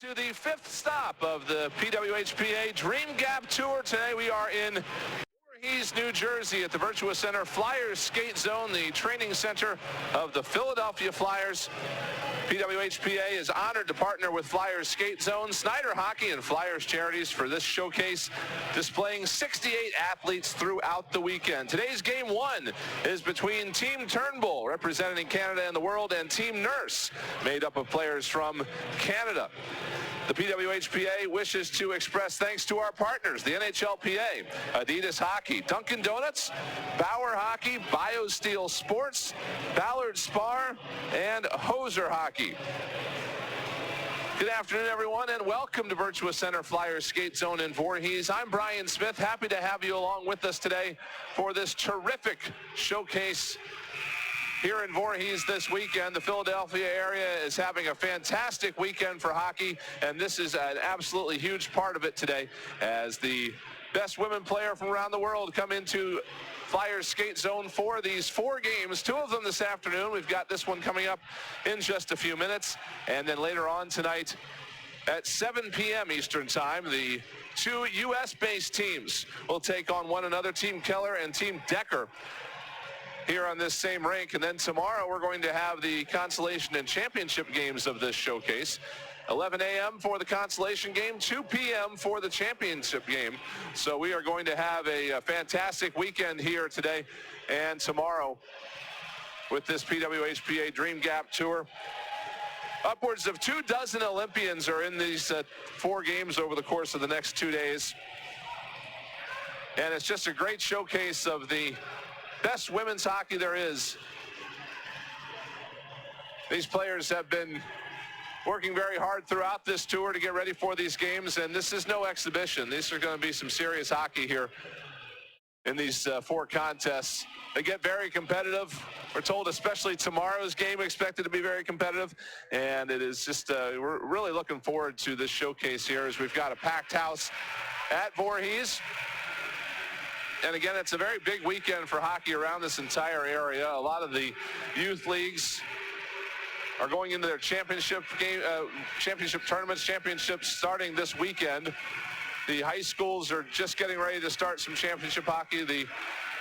To the fifth stop of the PWHPA Dream Gap Tour. Today we are in Voorhees, New Jersey at the Virtua Center Flyers Skate Zone, the training center of the Philadelphia Flyers. PWHPA is honored to partner with Flyers Skate Zone, Snyder Hockey, and Flyers Charities for this showcase, displaying 68 athletes throughout the weekend. Today's game one is between Team Turnbull, representing Canada and the world, and Team Nurse, made up of players from Canada. The PWHPA wishes to express thanks to our partners, the NHLPA, Adidas Hockey, Dunkin' Donuts, Bauer Hockey, BioSteel Sports, Ballard Spar, and Hoser Hockey. Good afternoon, everyone, and welcome to Virtua Center Flyers Skate Zone in Voorhees. I'm Brian Smith, happy to have you along with us today for this terrific showcase here in Voorhees this weekend. The Philadelphia area is having a fantastic weekend for hockey, and this is an absolutely huge part of it today as the best women player from around the world come into Flyers Skate Zone for these 4 games, 2 of them this afternoon. We've got this one coming up in just a few minutes, and then later on tonight at 7 p.m. Eastern Time, the 2 U.S.-based teams will take on one another, Team Keller and Team Decker, here on this same rink. And then tomorrow we're going to have the consolation and championship games of this showcase. 11 a.m. for the consolation game, 2 p.m. for the championship game. So we are going to have a fantastic weekend here today and tomorrow with this PWHPA Dream Gap Tour. Upwards of 24 Olympians are in these 4 games over the course of the next 2 days. And it's just a great showcase of the best women's hockey there is. These players have been working very hard throughout this tour to get ready for these games, and this is no exhibition. These are going to be some serious hockey here in these 4 contests. They get very competitive. We're told especially tomorrow's game expected to be very competitive, and it is just we're really looking forward to this showcase here as we've got a packed house at Voorhees. And again, it's a very big weekend for hockey around this entire area. A lot of the youth leagues are going into their championship tournaments, championships starting this weekend. The high schools are just getting ready to start some championship hockey. The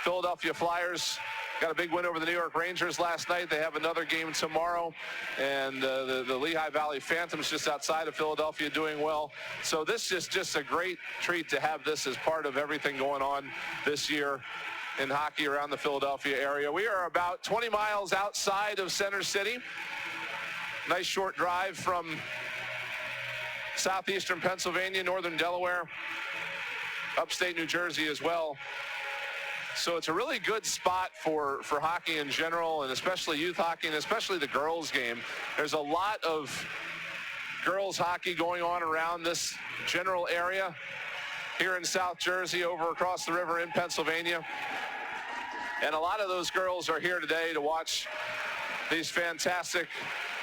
Philadelphia Flyers got a big win over the New York Rangers last night. They have another game tomorrow. And the Lehigh Valley Phantoms just outside of Philadelphia doing well. So this is just a great treat to have this as part of everything going on this year in hockey around the Philadelphia area. We are about 20 miles outside of Center City. Nice short drive from southeastern Pennsylvania, northern Delaware, upstate New Jersey as well. So it's a really good spot for hockey in general, and especially youth hockey, and especially the girls game. There's a lot of girls hockey going on around this general area here in South Jersey, over across the river in Pennsylvania. And a lot of those girls are here today to watch these fantastic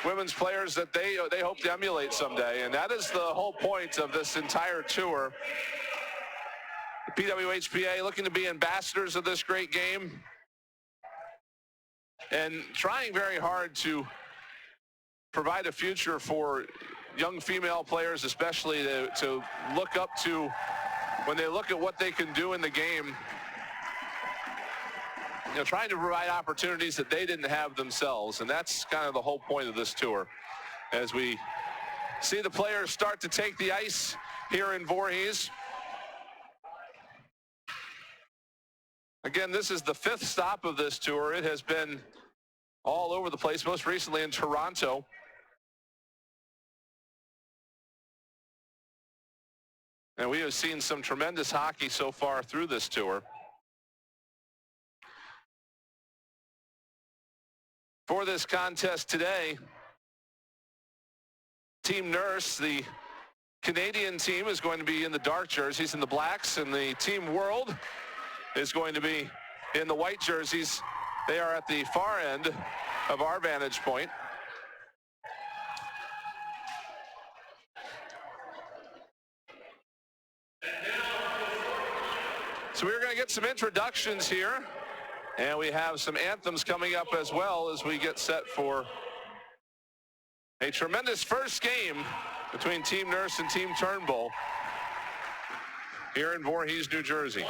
women's players that they hope to emulate someday. And that is the whole point of this entire tour. The PWHPA looking to be ambassadors of this great game and trying very hard to provide a future for young female players, especially to look up to when they look at what they can do in the game. You know, trying to provide opportunities that they didn't have themselves. And that's kind of the whole point of this tour. As we see the players start to take the ice here in Voorhees. Again, this is the 5th stop of this tour. It has been all over the place, most recently in Toronto. And we have seen some tremendous hockey so far through this tour. For this contest today, Team Nurse, the Canadian team, is going to be in the dark jerseys and the blacks, and the Team World is going to be in the white jerseys. They are at the far end of our vantage point. So we're going to get some introductions here. And we have some anthems coming up as well as we get set for a tremendous first game between Team Nurse and Team Turnbull here in Voorhees, New Jersey.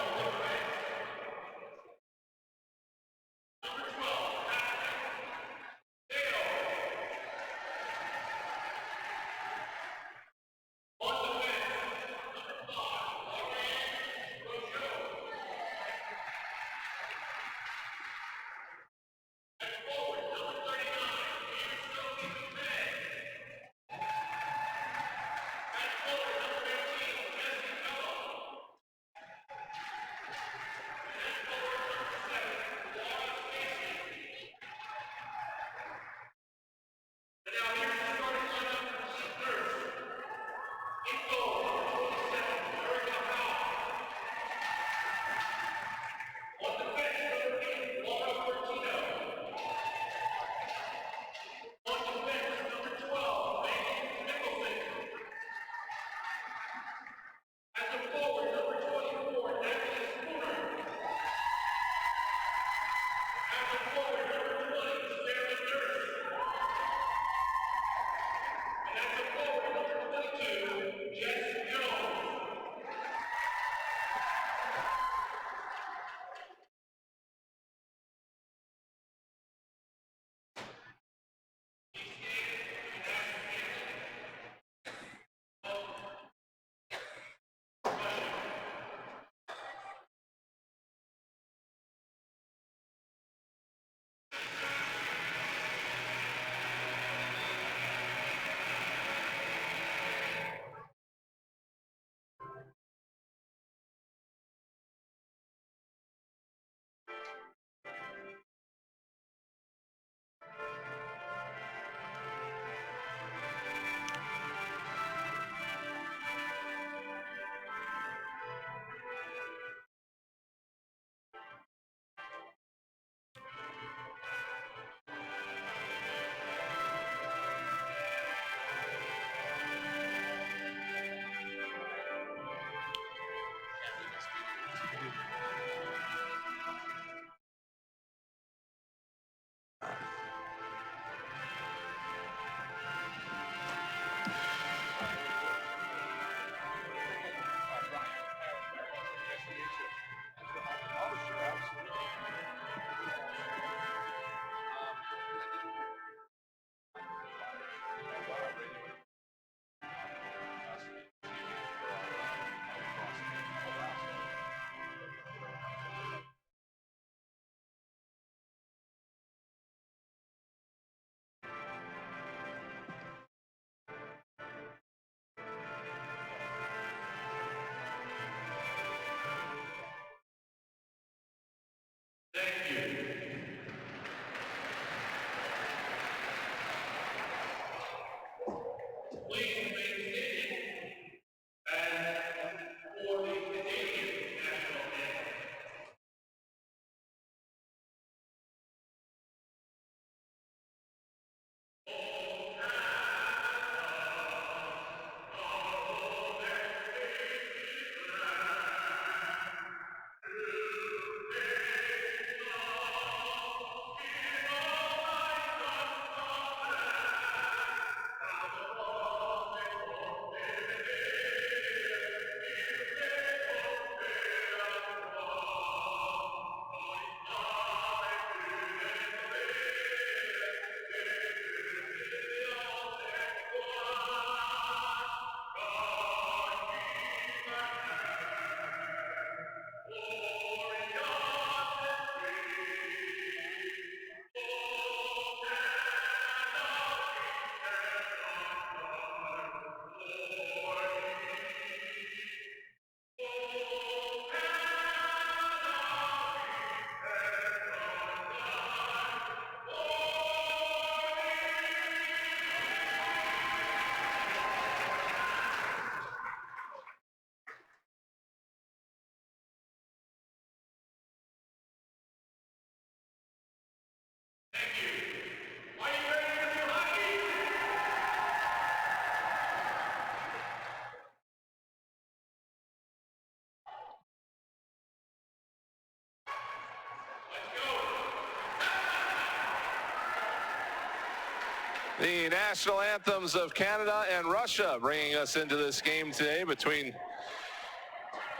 The national anthems of Canada and Russia bringing us into this game today between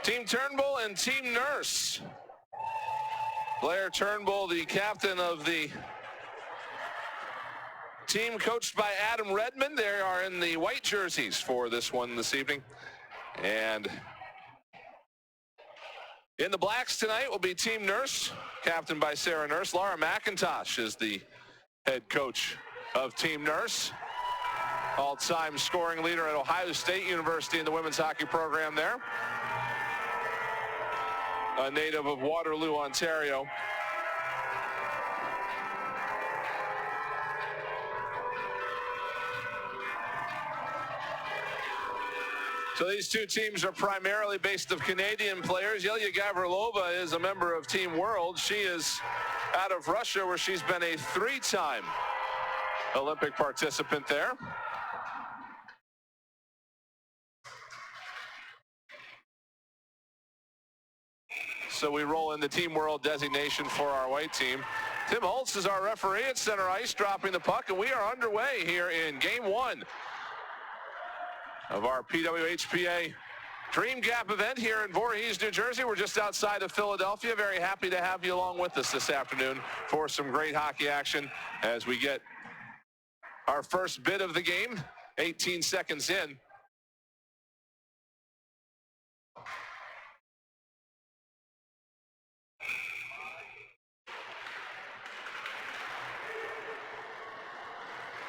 Team Turnbull and Team Nurse. Blair Turnbull, the captain of the team coached by Adam Redmond. They are in the white jerseys for this one this evening. And in the blacks tonight will be Team Nurse, captained by Sarah Nurse. Laura McIntosh is the head coach of Team Nurse. All-time scoring leader at Ohio State University in the women's hockey program there. A native of Waterloo, Ontario. So these two teams are primarily based of Canadian players. Yulia Gavrilova is a member of Team World. She is out of Russia, where she's been a three-time Olympic participant there. So we roll in the Team World designation for our white team. Tim Holtz is our referee at center ice, dropping the puck, and we are underway here in Game 1 of our PWHPA Dream Gap event here in Voorhees, New Jersey. We're just outside of Philadelphia. Very happy to have you along with us this afternoon for some great hockey action as we get our first bit of the game, 18 seconds in.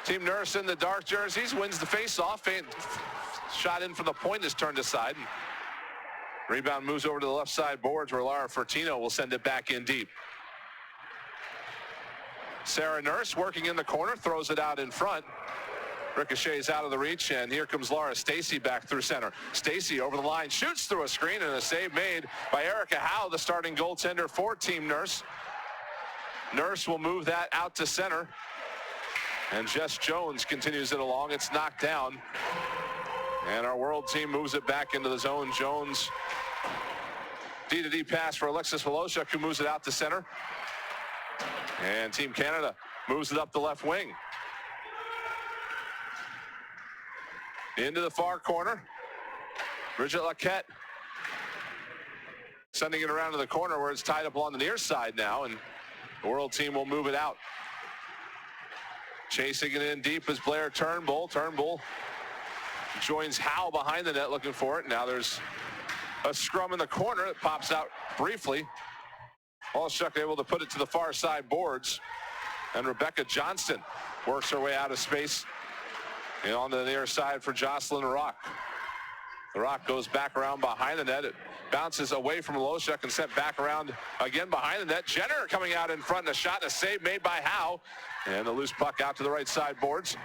Team Nurse in the dark jerseys wins the face-off. Shot in from the point is turned aside. Rebound moves over to the left side boards, where Lara Fortino will send it back in deep. Sarah Nurse working in the corner, throws it out in front. Ricochets out of the reach, and here comes Laura Stacy back through center. Stacy over the line, shoots through a screen, and a save made by Erica Howe, the starting goaltender for Team Nurse. Nurse will move that out to center. And Jess Jones continues it along. It's knocked down. And our world team moves it back into the zone. Jones, D-to-D pass for Alexis Woloshuk, who moves it out to center. And Team Canada moves it up the left wing. Into the far corner. Bridget Laquette sending it around to the corner, where it's tied up along the near side now. And the world team will move it out. Chasing it in deep is Blair Turnbull. Turnbull joins Howe behind the net looking for it. Now there's a scrum in the corner. It pops out briefly. Woloshuk able to put it to the far side boards. And Rebecca Johnston works her way out of space and onto the near side for Jocelyn Rock. The Rock goes back around behind the net. It bounces away from Woloshuk and sent back around again behind the net. Jenner coming out in front, and a shot and a save made by Howe. And the loose puck out to the right side boards.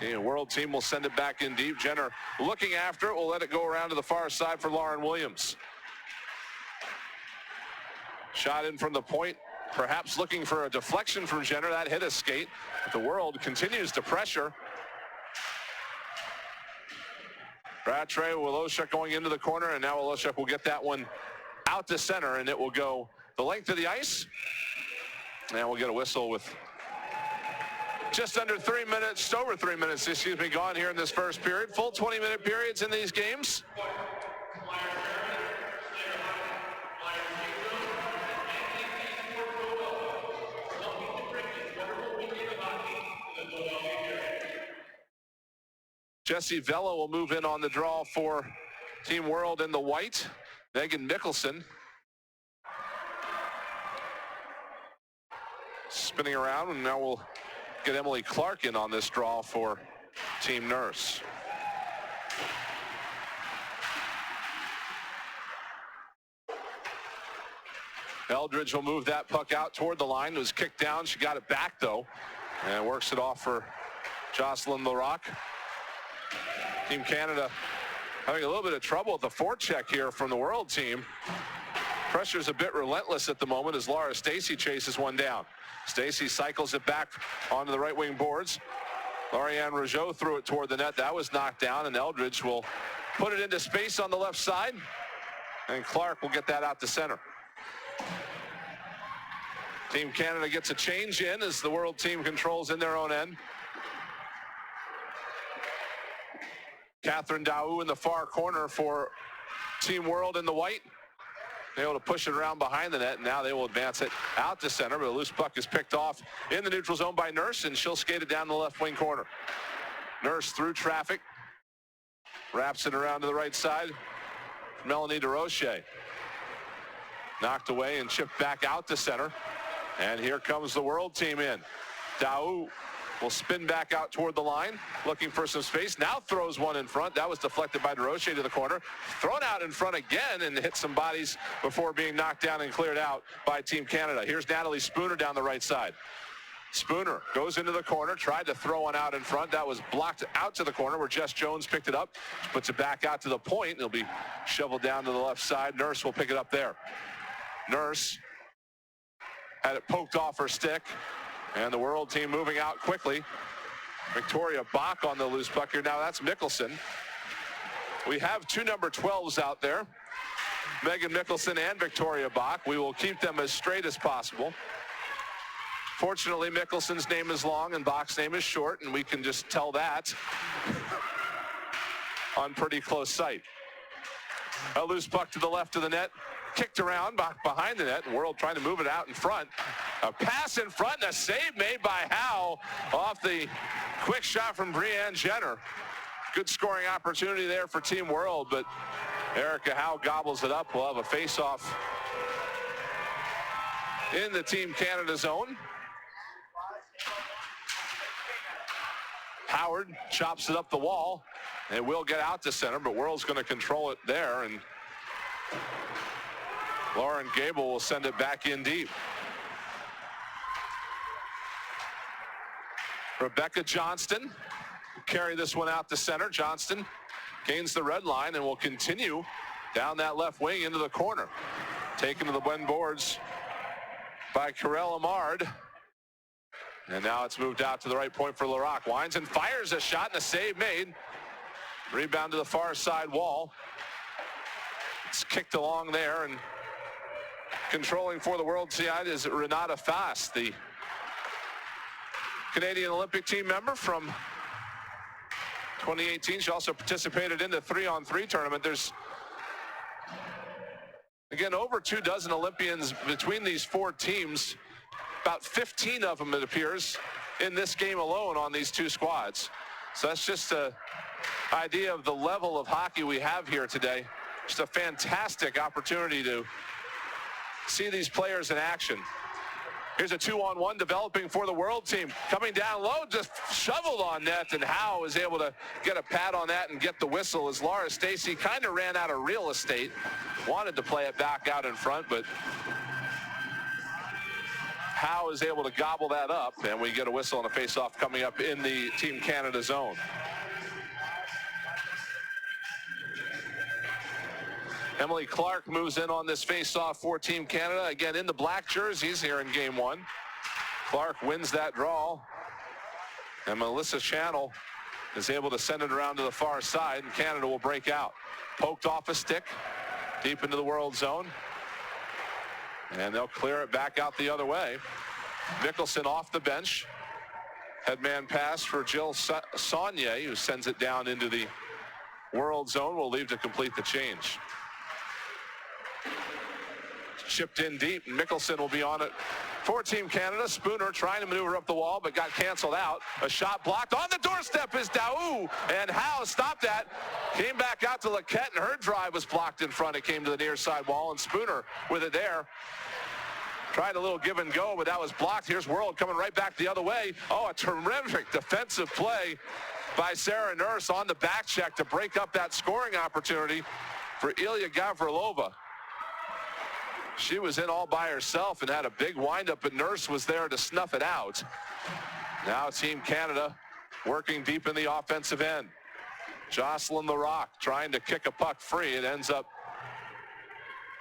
The world team will send it back in deep. Jenner looking after it. Will let it go around to the far side for Lauren Williams. Shot in from the point, perhaps looking for a deflection from Jenner. That hit a skate. But the world continues to pressure. Rattray, Woloshuk going into the corner, and now Woloshuk will get that one out to center, and it will go the length of the ice. And we'll get a whistle with just under 3 minutes, over 3 minutes, excuse me, gone here in this first period. Full 20-minute periods in these games. Jesse Vella will move in on the draw for Team World in the white. Megan Mickelson spinning around, and now we'll get Emily Clark in on this draw for Team Nurse. Eldridge will move that puck out toward the line. It was kicked down. She got it back, though, and works it off for Jocelyn Larocque. Team Canada having a little bit of trouble with the forecheck here from the world team. Pressure's a bit relentless at the moment as Laura Stacy chases one down. Stacy cycles it back onto the right wing boards. Lauriane Rougeau threw it toward the net. That was knocked down, and Eldridge will put it into space on the left side. And Clark will get that out to center. Team Canada gets a change in as the world team controls in their own end. Catherine Daou in the far corner for Team World in the white. Able to push it around behind the net, and now they will advance it out to center, but a loose puck is picked off in the neutral zone by Nurse, and she'll skate it down the left wing corner. Nurse through traffic, wraps it around to the right side. Melanie DeRoche. Knocked away and chipped back out to center. And here comes the World team in. Daou will spin back out toward the line, looking for some space. Now throws one in front. That was deflected by DeRoche to the corner. Thrown out in front again and hit some bodies before being knocked down and cleared out by Team Canada. Here's Natalie Spooner down the right side. Spooner goes into the corner, tried to throw one out in front. That was blocked out to the corner where Jess Jones picked it up. Puts it back out to the point. It'll be shoveled down to the left side. Nurse will pick it up there. Nurse had it poked off her stick. And the World team moving out quickly. Victoria Bach on the loose puck here. Now that's Mickelson. We have two number 12s out there. Megan Mickelson and Victoria Bach. We will keep them as straight as possible. Fortunately, Mickelson's name is long and Bach's name is short, and we can just tell that on pretty close sight. A loose puck to the left of the net. Kicked around behind the net, and World trying to move it out in front. A pass in front and a save made by Howe off the quick shot from Brianne Jenner. Good scoring opportunity there for Team World, but Erica Howe gobbles it up. We'll have a face-off in the Team Canada zone. Howard chops it up the wall. It will get out to center, but World's going to control it there, and Lauren Gable will send it back in deep. Rebecca Johnston carry this one out to center. Johnston gains the red line and will continue down that left wing into the corner. Taken to the wind boards by Carell Amard. And now it's moved out to the right point for LaRock. Winds and fires a shot and a save made. Rebound to the far side wall. It's kicked along there, and controlling for the World side is Renata Fast, the Canadian Olympic team member from 2018. She also participated in the 3-on-3 tournament. There's, again, over 24 Olympians between these four teams. About 15 of them, it appears, in this game alone on these two squads. So that's just an idea of the level of hockey we have here today. Just a fantastic opportunity to see these players in action. Here's a 2-on-1 developing for the World team. Coming down low, just shoveled on net, and Howe is able to get a pad on that and get the whistle as Laura Stacey kind of ran out of real estate. Wanted to play it back out in front, but Howe is able to gobble that up, and we get a whistle and a face-off coming up in the Team Canada zone. Emily Clark moves in on this face-off for Team Canada. Again, in the black jerseys here in game one. Clark wins that draw. And Melissa Channel is able to send it around to the far side, and Canada will break out. Poked off a stick deep into the World zone. And they'll clear it back out the other way. Mickelson off the bench. Headman pass for Jill Saunier, who sends it down into the World zone. Will leave to complete the change. Chipped in deep, and Mickelson will be on it for Team Canada. Spooner trying to maneuver up the wall, but got canceled out. A shot blocked. On the doorstep is Daou, and Howe stopped that. Came back out to Laquette, and her drive was blocked in front. It came to the near side wall, and Spooner with it there. Tried a little give and go, but that was blocked. Here's World coming right back the other way. Oh, a terrific defensive play by Sarah Nurse on the back check to break up that scoring opportunity for Ilya Gavrilova. She was in all by herself and had a big windup, but Nurse was there to snuff it out. Now Team Canada working deep in the offensive end. Jocelyn LaRock trying to kick a puck free. It ends up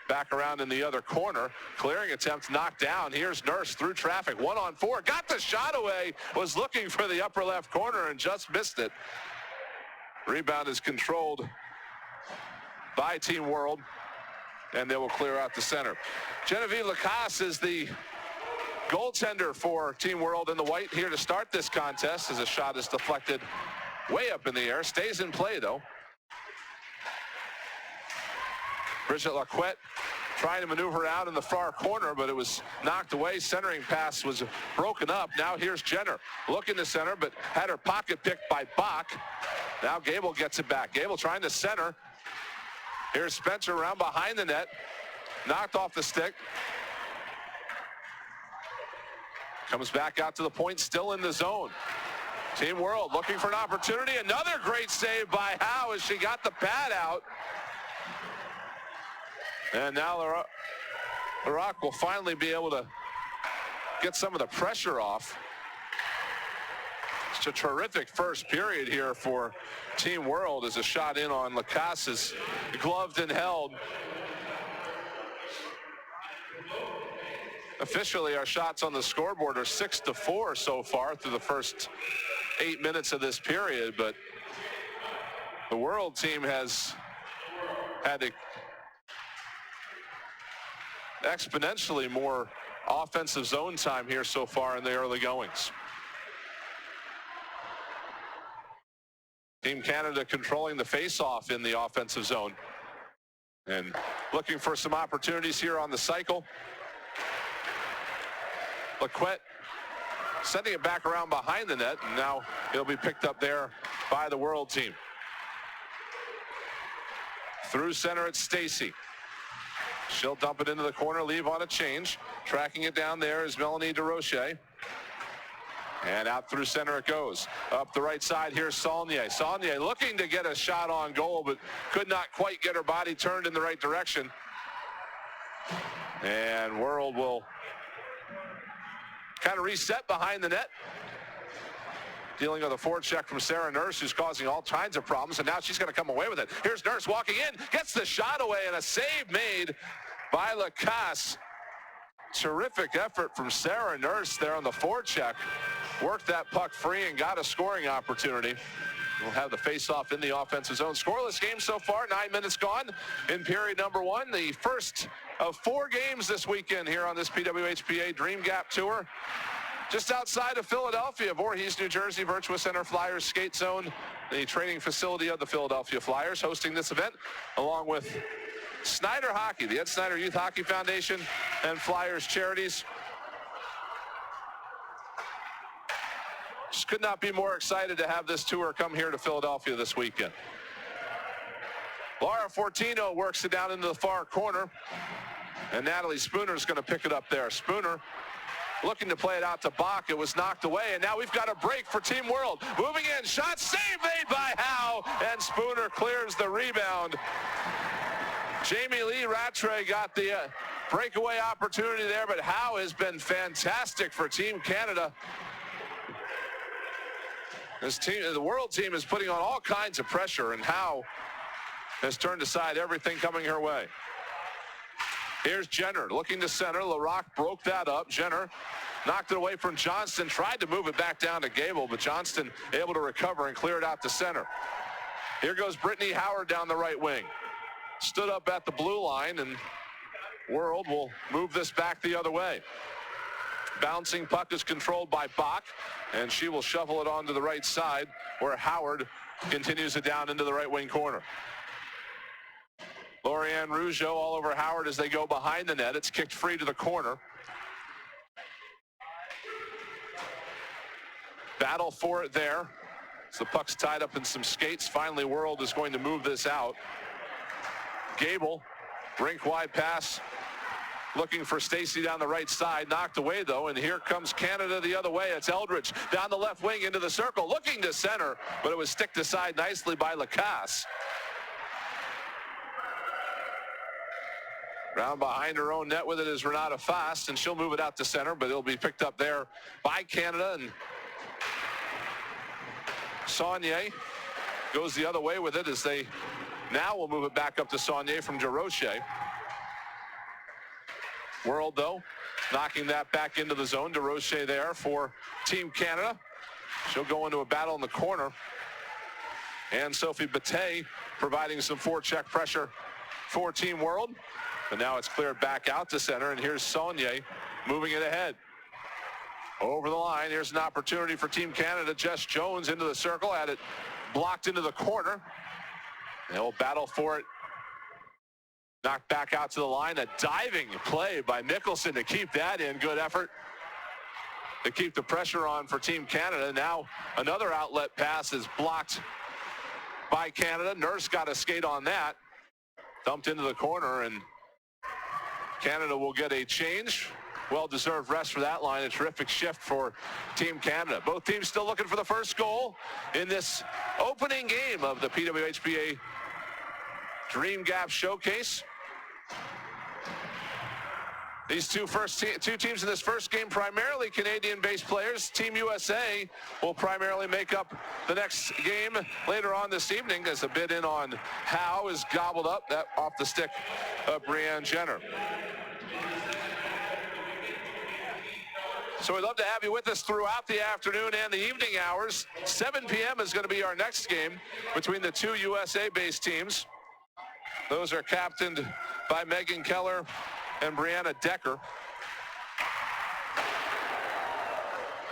back around in the other corner. Clearing attempt knocked down. Here's Nurse through traffic. 1-on-4. Got the shot away. Was looking for the upper left corner and just missed it. Rebound is controlled by Team World, and they will clear out the center. Genevieve Lacasse is the goaltender for Team World in the white here to start this contest, as a shot is deflected way up in the air. Stays in play, though. Bridget Laquette trying to maneuver out in the far corner, but it was knocked away. Centering pass was broken up. Now here's Jenner looking to center, but had her pocket picked by Bach. Now Gable gets it back. Gable trying to center. Here's Spencer around behind the net. Knocked off the stick. Comes back out to the point, still in the zone. Team World looking for an opportunity. Another great save by Howe as she got the pad out. And now LaRock will finally be able to get some of the pressure off. It's a terrific first period here for Team World as a shot in on Lacasse is gloved and held. Officially, our shots on the scoreboard are 6-4 so far through the first 8 minutes of this period, but the World team has had exponentially more offensive zone time here so far in the early goings. Team Canada controlling the face-off in the offensive zone and looking for some opportunities here on the cycle. Laquette sending it back around behind the net, and now it'll be picked up there by the World team. Through center, it's Stacy. She'll dump it into the corner, leave on a change. Tracking it down there is Melanie DeRoche. And out through center it goes. Up the right side, here's Saulnier. Saulnier looking to get a shot on goal, but could not quite get her body turned in the right direction. And World will kind of reset behind the net. Dealing with a forecheck from Sarah Nurse, who's causing all kinds of problems, and now she's going to come away with it. Here's Nurse walking in, gets the shot away, and a save made by Lacasse. Terrific effort from Sarah Nurse there on the forecheck. Worked that puck free and got a scoring opportunity. We'll have the face-off in the offensive zone. Scoreless game so far, 9 minutes gone in period number 1. The first of 4 games this weekend here on this PWHPA Dream Gap Tour. Just outside of Philadelphia, Voorhees, New Jersey, Virtua Center Flyers Skate Zone, the training facility of the Philadelphia Flyers, hosting this event, along with Snyder Hockey, the Ed Snyder Youth Hockey Foundation, and Flyers Charities. Just could not be more excited to have this tour come here to Philadelphia this weekend. Laura Fortino works it down into the far corner, and Natalie Spooner is going to pick it up there. Spooner looking to play it out to Bach. It was knocked away, and now we've got a break for Team World. Moving in, shot, save made by Howe, and Spooner clears the rebound. Jamie Lee Rattray got the breakaway opportunity there, but Howe has been fantastic for Team Canada. This team, the World team, is putting on all kinds of pressure, and Howe has turned aside everything coming her way. Here's Jenner looking to center. LaRock broke that up. Jenner knocked it away from Johnston, tried to move it back down to Gable, but Johnston able to recover and clear it out to center. Here goes Brittany Howard down the right wing. Stood up at the blue line, and World will move this back the other way. Bouncing puck is controlled by Bach, and she will shovel it onto the right side, where Howard continues it down into the right wing corner. Lorianne Rougeau all over Howard as they go behind the net. It's kicked free to the corner. Battle for it there. So the puck's tied up in some skates. Finally, World is going to move this out. Gable, rink wide pass, looking for Stacy down the right side. Knocked away, though, and here comes Canada the other way. It's Eldridge down the left wing into the circle, looking to center, but it was sticked aside nicely by Lacasse. Round behind her own net with it is Renata Fast, and she'll move it out to center, but it'll be picked up there by Canada, and Saulnier goes the other way with it as they now will move it back up to Saulnier from DeRoche. World, though, knocking that back into the zone. DeRoche there for Team Canada. She'll go into a battle in the corner. And Sophie Bate providing some forecheck pressure for Team World. But now it's cleared back out to center, and here's Saulnier moving it ahead. Over the line, here's an opportunity for Team Canada. Jess Jones into the circle, had it blocked into the corner. They'll battle for it. Knocked back out to the line. A diving play by Nicholson to keep that in. Good effort to keep the pressure on for Team Canada. Now another outlet pass is blocked by Canada. Nurse got a skate on that. Dumped into the corner, and Canada will get a change. Well-deserved rest for that line. A terrific shift for Team Canada. Both teams still looking for the first goal in this opening game of the PWHPA Dream Gap Showcase. These two teams in this first game, primarily Canadian-based players. Team USA will primarily make up the next game later on this evening, as a bid in on Howe is gobbled up. That off the stick of Brianne Jenner. So we'd love to have you with us throughout the afternoon and the evening hours. 7 p.m. is going to be our next game between the two USA-based teams. Those are captained by Megan Keller and Brianna Decker.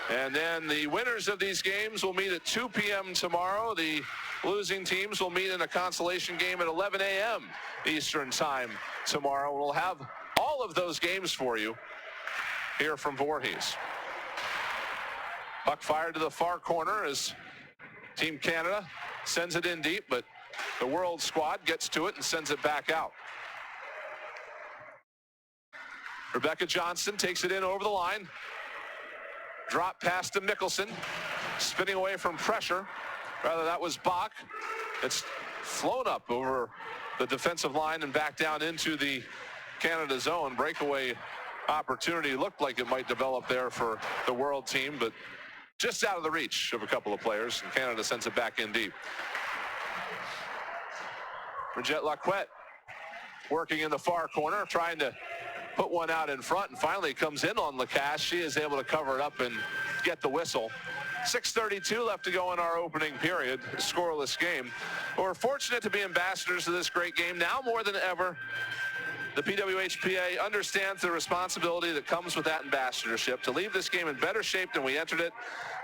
And then the winners of these games will meet at 2 p.m. tomorrow. The losing teams will meet in a consolation game at 11 a.m. Eastern time tomorrow. We'll have all of those games for you here from Voorhees. Puck fired to the far corner as Team Canada sends it in deep, but the World squad gets to it and sends it back out. Rebecca Johnston takes it in over the line. Drop pass to Nicholson. Spinning away from pressure. Rather, that was Bach. It's flown up over the defensive line and back down into the Canada zone. Breakaway opportunity looked like it might develop there for the World team, but just out of the reach of a couple of players, and Canada sends it back in deep. Brigitte Lacquette working in the far corner, trying to put one out in front, and finally comes in on Lacasse. She is able to cover it up and get the whistle. 6:32 left to go in our opening period. Scoreless game. We're fortunate to be ambassadors of this great game. Now more than ever, the PWHPA understands the responsibility that comes with that ambassadorship to leave this game in better shape than we entered it.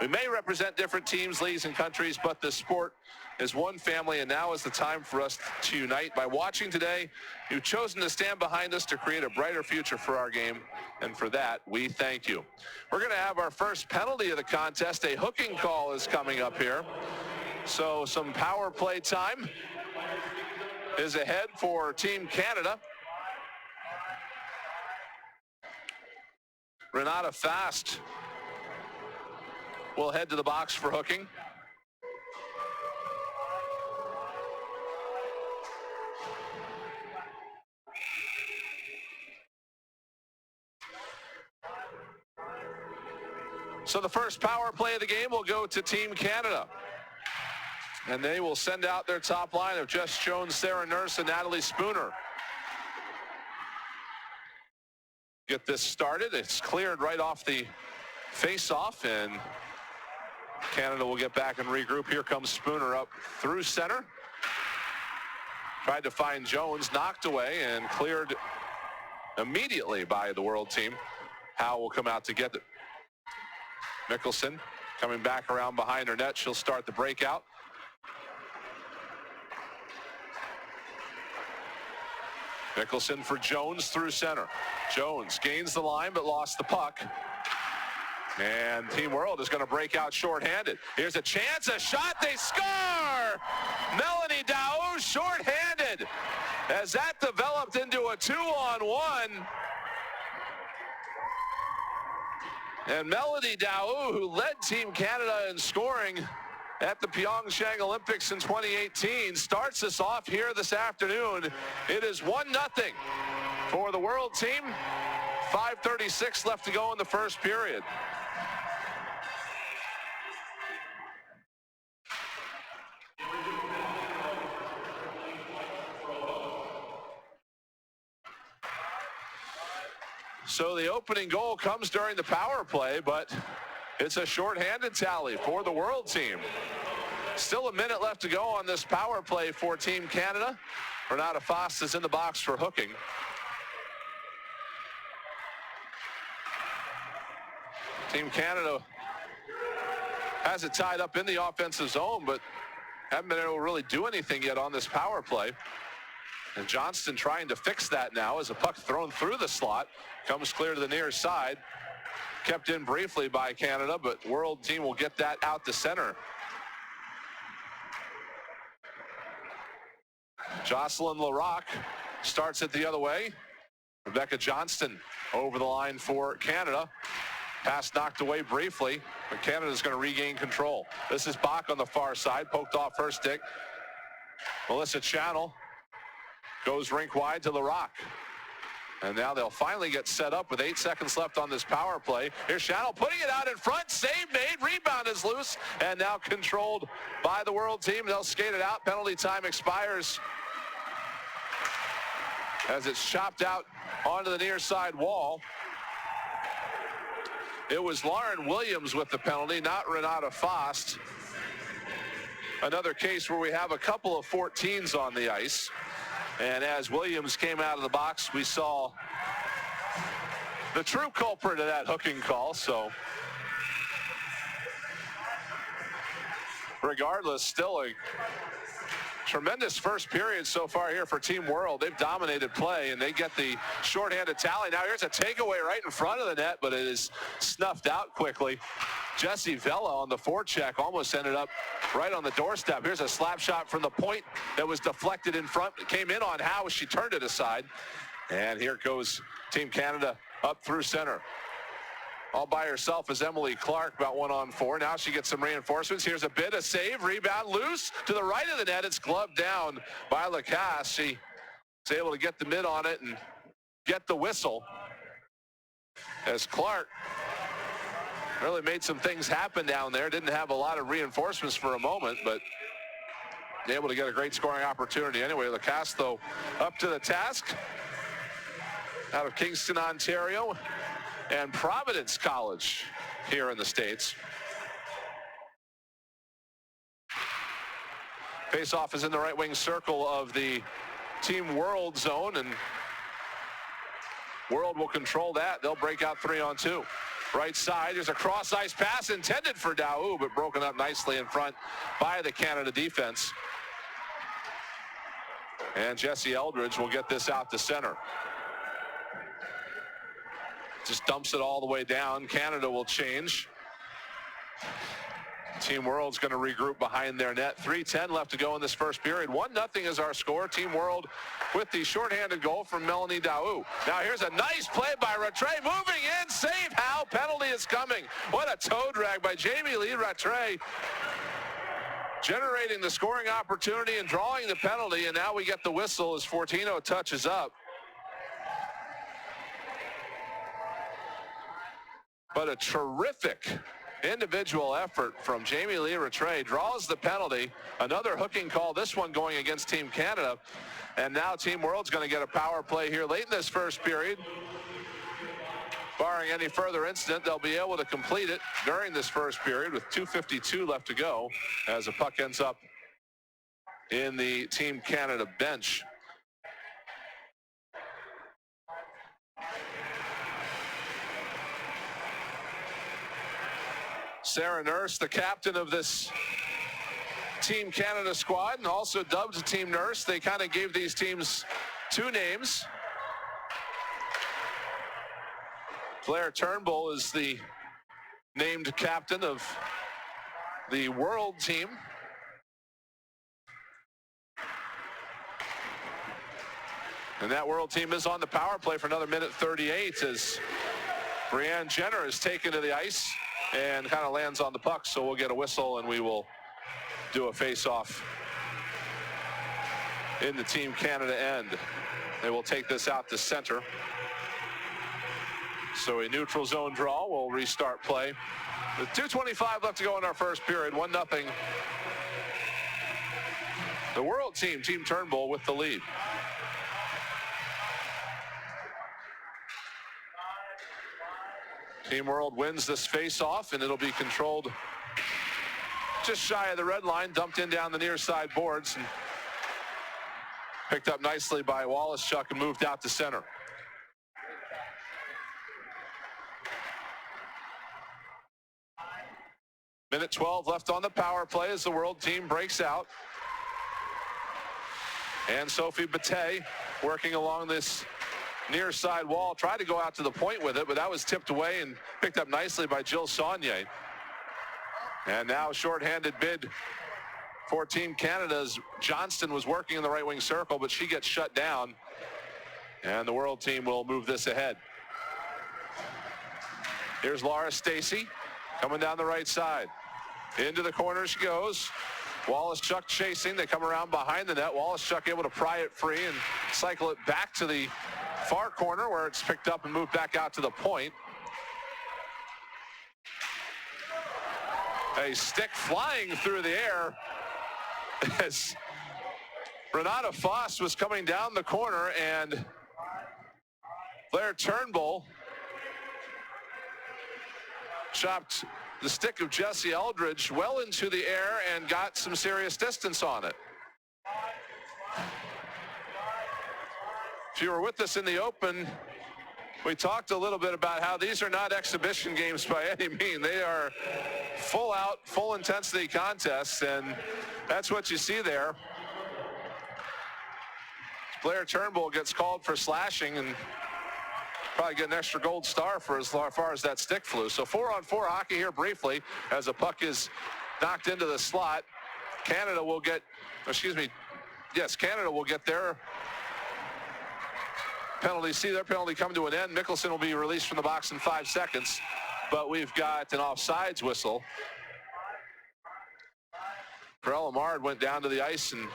We may represent different teams, leagues, and countries, but the sport is one family, and now is the time for us to unite. By watching today, you've chosen to stand behind us to create a brighter future for our game, and for that, we thank you. We're going to have our first penalty of the contest. A hooking call is coming up here. So some power play time is ahead for Team Canada. Renata Fast will head to the box for hooking. So the first power play of the game will go to Team Canada. And they will send out their top line of Jess Jones, Sarah Nurse, and Natalie Spooner. Get this started. It's cleared right off the face-off, and Canada will get back and regroup. Here comes Spooner up through center. Tried to find Jones, knocked away, and cleared immediately by the World team. Howe will come out to get it. Mickelson coming back around behind her net. She'll start the breakout. Mickelson for Jones through center. Jones gains the line but lost the puck. And Team World is going to break out shorthanded. Here's a chance, a shot, they score! Melanie Daou shorthanded. As that developed into a 2-on-1. And Melody Daou, who led Team Canada in scoring at the Pyeongchang Olympics in 2018, starts us off here this afternoon. It is 1-0 for the World team. 5:36 left to go in the first period. So the opening goal comes during the power play, but it's a shorthanded tally for the World team. Still a minute left to go on this power play for Team Canada. Renata Foss is in the box for hooking. Team Canada has it tied up in the offensive zone, but Haven't been able to really do anything yet on this power play. And Johnston trying to fix that now as a puck thrown through the slot. Comes clear to the near side. Kept in briefly by Canada, but World team will get that out to center. Jocelyn Larocque starts it the other way. Rebecca Johnston over the line for Canada. Pass knocked away briefly, but Canada's going to regain control. This is Bach on the far side, poked off her stick. Melissa Channel goes rink wide to Larocque. And now they'll finally get set up with 8 seconds left on this power play. Here's Channel putting it out in front. Save made. Rebound is loose. And now controlled by the World team. They'll skate it out. Penalty time expires as it's chopped out onto the near side wall. It was Lauren Williams with the penalty, not Renata Fost. Another case where we have a couple of 14s on the ice. And as Williams came out of the box, we saw the true culprit of that hooking call. So regardless, still a tremendous first period so far here for Team World. They've dominated play, and they get the shorthanded tally. Now here's a takeaway right in front of the net, but it is snuffed out quickly. Jessie Vella on the forecheck almost ended up right on the doorstep. Here's a slap shot from the point that was deflected in front. It came in on Howe. She turned it aside. And here goes Team Canada up through center. All by herself is Emily Clark, about 1-on-4. Now she gets some reinforcements. Here's a bit, a save, rebound, loose to the right of the net. It's gloved down by Lacasse. She was able to get the mid on it and get the whistle as Clark really made some things happen down there. Didn't have a lot of reinforcements for a moment, but able to get a great scoring opportunity. Anyway, Lacasse, though, up to the task out of Kingston, Ontario, and Providence College here in the States. Face-off is in the right wing circle of the Team World zone, and World will control that. They'll break out 3-on-2. Right side, there's a cross-ice pass intended for Daou, but broken up nicely in front by the Canada defense. And Jesse Eldridge will get this out to center. Just dumps it all the way down. Canada will change. Team World's going to regroup behind their net. 3:10 left to go in this first period. 1-0 is our score. Team World with the shorthanded goal from Melanie Daou. Now here's a nice play by Rattray. Moving in, save Howe. Penalty is coming. What a toe drag by Jamie Lee Rattray. Generating the scoring opportunity and drawing the penalty. And now we get the whistle as Fortino touches up. But a terrific individual effort from Jamie Lee Rattray, draws the penalty. Another hooking call, this one going against Team Canada. And now Team World's going to get a power play here late in this first period. Barring any further incident, they'll be able to complete it during this first period with 2:52 left to go as the puck ends up in the Team Canada bench. Sarah Nurse, the captain of this Team Canada squad, and also dubbed Team Nurse. They kind of gave these teams two names. Claire Turnbull is the named captain of the World team. And that World team is on the power play for another minute 38 as Brianne Jenner is taken to the ice and kind of lands on the puck. So we'll get a whistle and we will do a face-off in the Team Canada end. They will take this out to center. So a neutral zone draw will restart play. With 2:25 left to go in our first period, 1-0. The World team, Team Turnbull, with the lead. Team World wins this face-off, and it'll be controlled just shy of the red line, dumped in down the near side boards, and picked up nicely by Wallace-Chuck and moved out to center. Minute 12 left on the power play as the world team breaks out. And Sophie Bate working along this near side wall, tried to go out to the point with it, but that was tipped away and picked up nicely by Jill Saunier. And now shorthanded bid for Team Canada's Johnston was working in the right wing circle, but she gets shut down. And the world team will move this ahead. Here's Laura Stacey coming down the right side. Into the corner she goes. Wallace-Chuck chasing. They come around behind the net. Wallace-Chuck able to pry it free and cycle it back to the far corner where it's picked up and moved back out to the point. A stick flying through the air as Renata Foss was coming down the corner, and Blair Turnbull chopped the stick of Jesse Eldridge well into the air and got some serious distance on it. If you were with us in the open, we talked a little bit about how these are not exhibition games by any means. They are full out, full intensity contests, and that's what you see there. Blair Turnbull gets called for slashing and probably get an extra gold star for as far as that stick flew. So 4-on-4 hockey here briefly as the puck is knocked into the slot. Canada will get, Canada will get their penalty. See their penalty come to an end. Mickelson will be released from the box in 5 seconds, but we've got an offsides whistle. Perella Mard went down to the ice and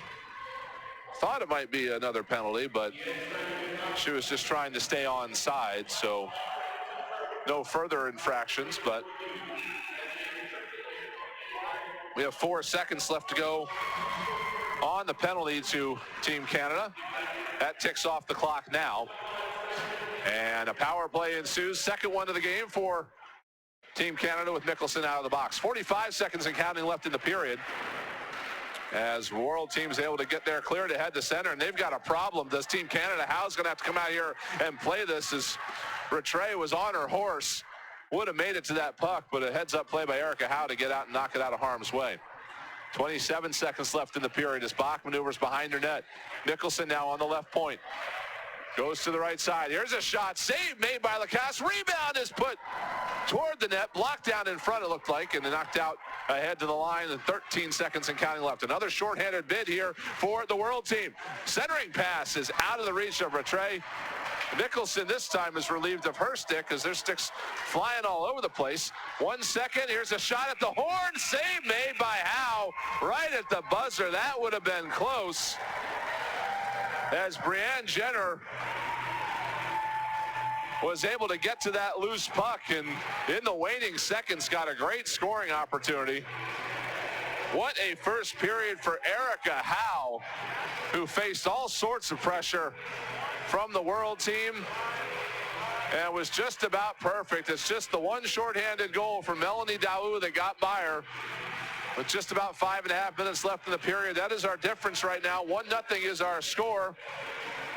thought it might be another penalty, but she was just trying to stay on side, so no further infractions. But we have 4 seconds left to go on the penalty to Team Canada. That ticks off the clock now. And a power play ensues. Second one of the game for Team Canada with Mickelson out of the box. 45 seconds and counting left in the period, as world team's able to get there clear to head to center, and they've got a problem. Does Team Canada, Howe's going to have to come out here and play this, as Rattray was on her horse, would have made it to that puck, but a heads-up play by Erica Howe to get out and knock it out of harm's way. 27 seconds left in the period as Bach maneuvers behind her net. Mickelson now on the left point. Goes to the right side. Here's a shot. Save made by Lacasse. Rebound is put toward the net. Blocked down in front, it looked like, and then knocked out ahead to the line. And 13 seconds and counting left. Another shorthanded bid here for the world team. Centering pass is out of the reach of Rattray. Mickelson this time is relieved of her stick as their sticks flying all over the place. 1 second. Here's a shot at the horn. Save made by Howe right at the buzzer. That would have been close, as Brianne Jenner was able to get to that loose puck, and in the waning seconds got a great scoring opportunity. What a first period for Erica Howe, who faced all sorts of pressure from the world team and was just about perfect. It's just the one shorthanded goal from Melanie Daou that got by her. With just about 5.5 minutes left in the period, that is our difference right now. 1-0 is our score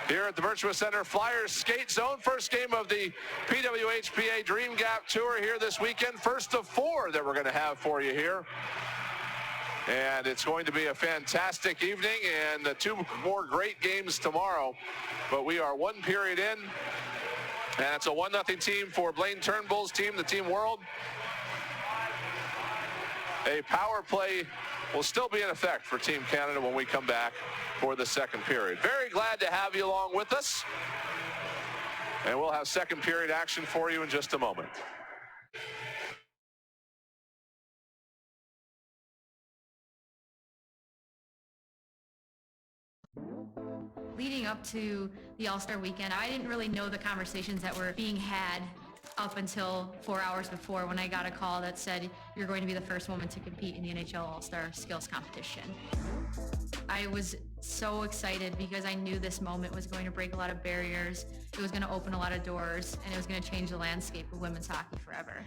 here at the Virtua Center Flyers Skate Zone. First game of the PWHPA Dream Gap Tour here this weekend. First of 4 that we're going to have for you here. And it's going to be a fantastic evening, and 2 more great games tomorrow. But we are 1 period in, and it's a 1-0 team for Blaine Turnbull's team, the Team World. A power play will still be in effect for Team Canada when we come back for the second period. Very glad to have you along with us. And we'll have second period action for you in just a moment. Leading up to the All-Star weekend, I didn't really know the conversations that were being had up until 4 hours before, when I got a call that said, you're going to be the first woman to compete in the NHL All-Star Skills Competition. I was so excited because I knew this moment was going to break a lot of barriers, it was going to open a lot of doors, and it was going to change the landscape of women's hockey forever.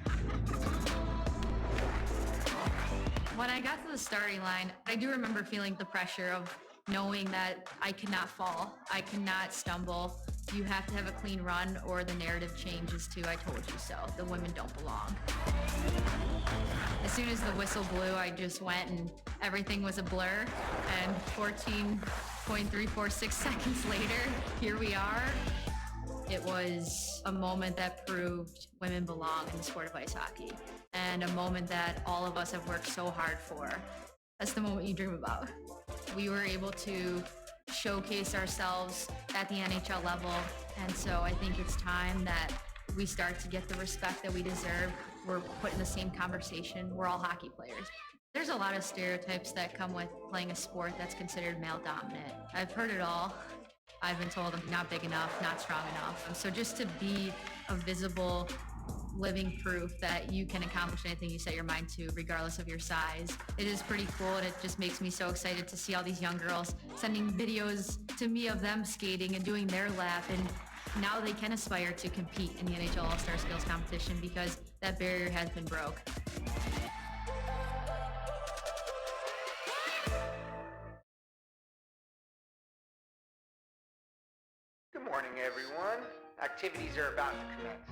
When I got to the starting line, I do remember feeling the pressure of knowing that I could not fall, I could not stumble, You have to have a clean run or the narrative changes to "I told you so." The women don't belong. As soon as the whistle blew, I just went and everything was a blur. And 14.346 seconds later, here we are. It was a moment that proved women belong in the sport of ice hockey, and a moment that all of us have worked so hard for. That's the moment you dream about. We were able to showcase ourselves at the NHL level, and so I think it's time that we start to get the respect that we deserve. We're put in the same conversation. We're all hockey players. There's a lot of stereotypes that come with playing a sport that's considered male dominant. I've heard it all. I've been told I'm not big enough, not strong enough. So just to be a visible, living proof that you can accomplish anything you set your mind to, regardless of your size, it is pretty cool, and it just makes me so excited to see all these young girls sending videos to me of them skating and doing their lap, and now they can aspire to compete in the NHL All-Star Skills Competition because that barrier has been broke. Good morning, everyone. Activities are about to commence.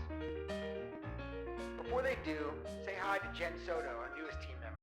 Before they do, say hi to Jen Soto, our newest team member.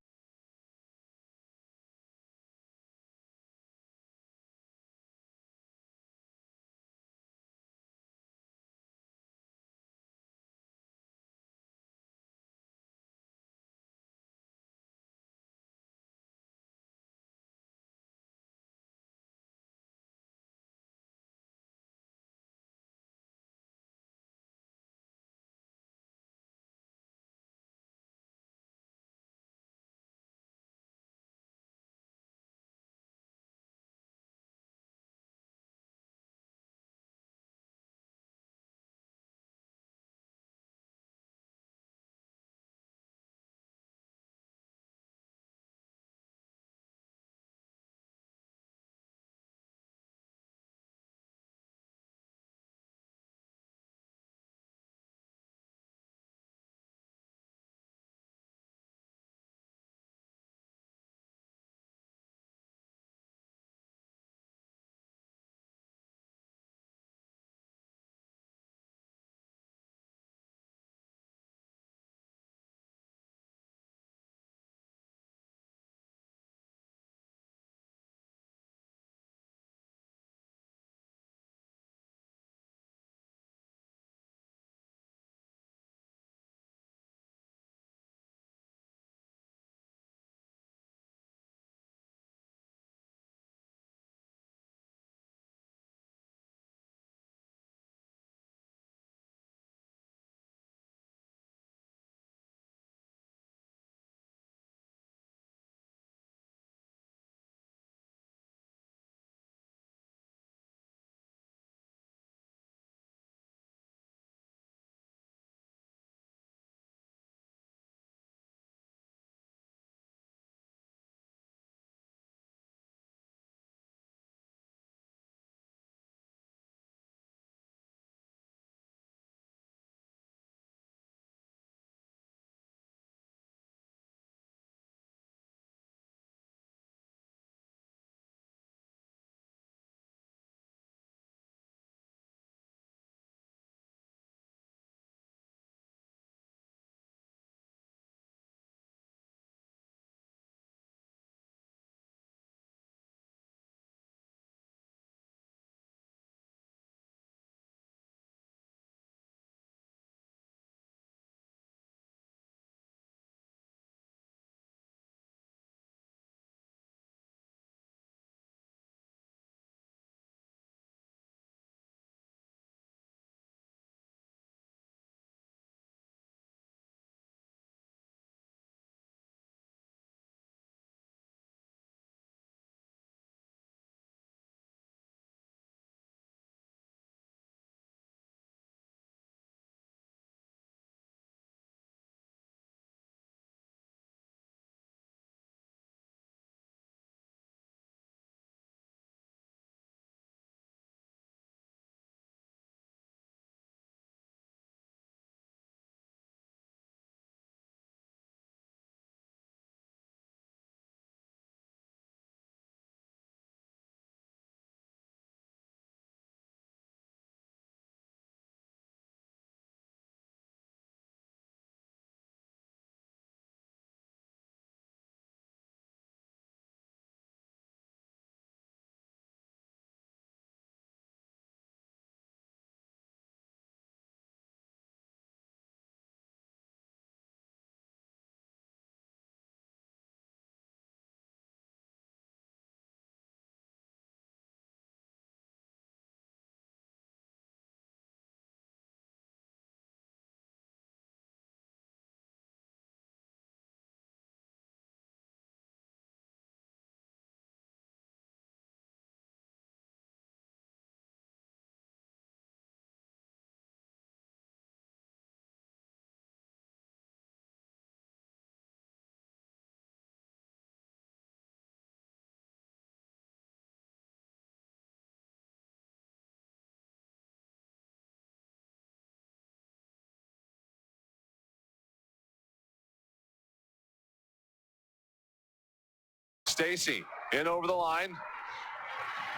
Stacy in over the line.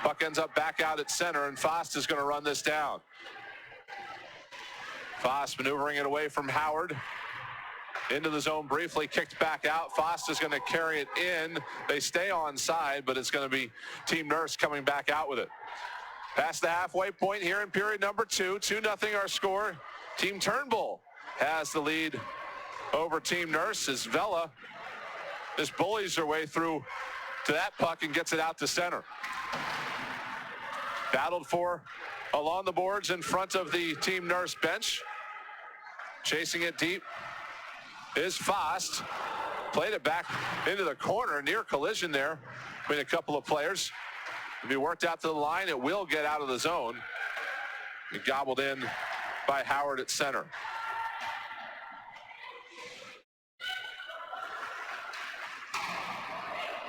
Puck ends up back out at center, and Fost is going to run this down. Fost maneuvering it away from Howard. Into the zone briefly, kicked back out. Fost is going to carry it in. They stay on side, but it's going to be Team Nurse coming back out with it. Past the halfway point here in period number 2. 2-0 our score. Team Turnbull has the lead over Team Nurse as Vela just bullies her way through to that puck and gets it out to center. Battled for along the boards in front of the Team Nurse bench. Chasing it deep is Fost. Played it back into the corner. Near collision there between a couple of players. If he worked out to the line, it will get out of the zone. And gobbled in by Howard at center.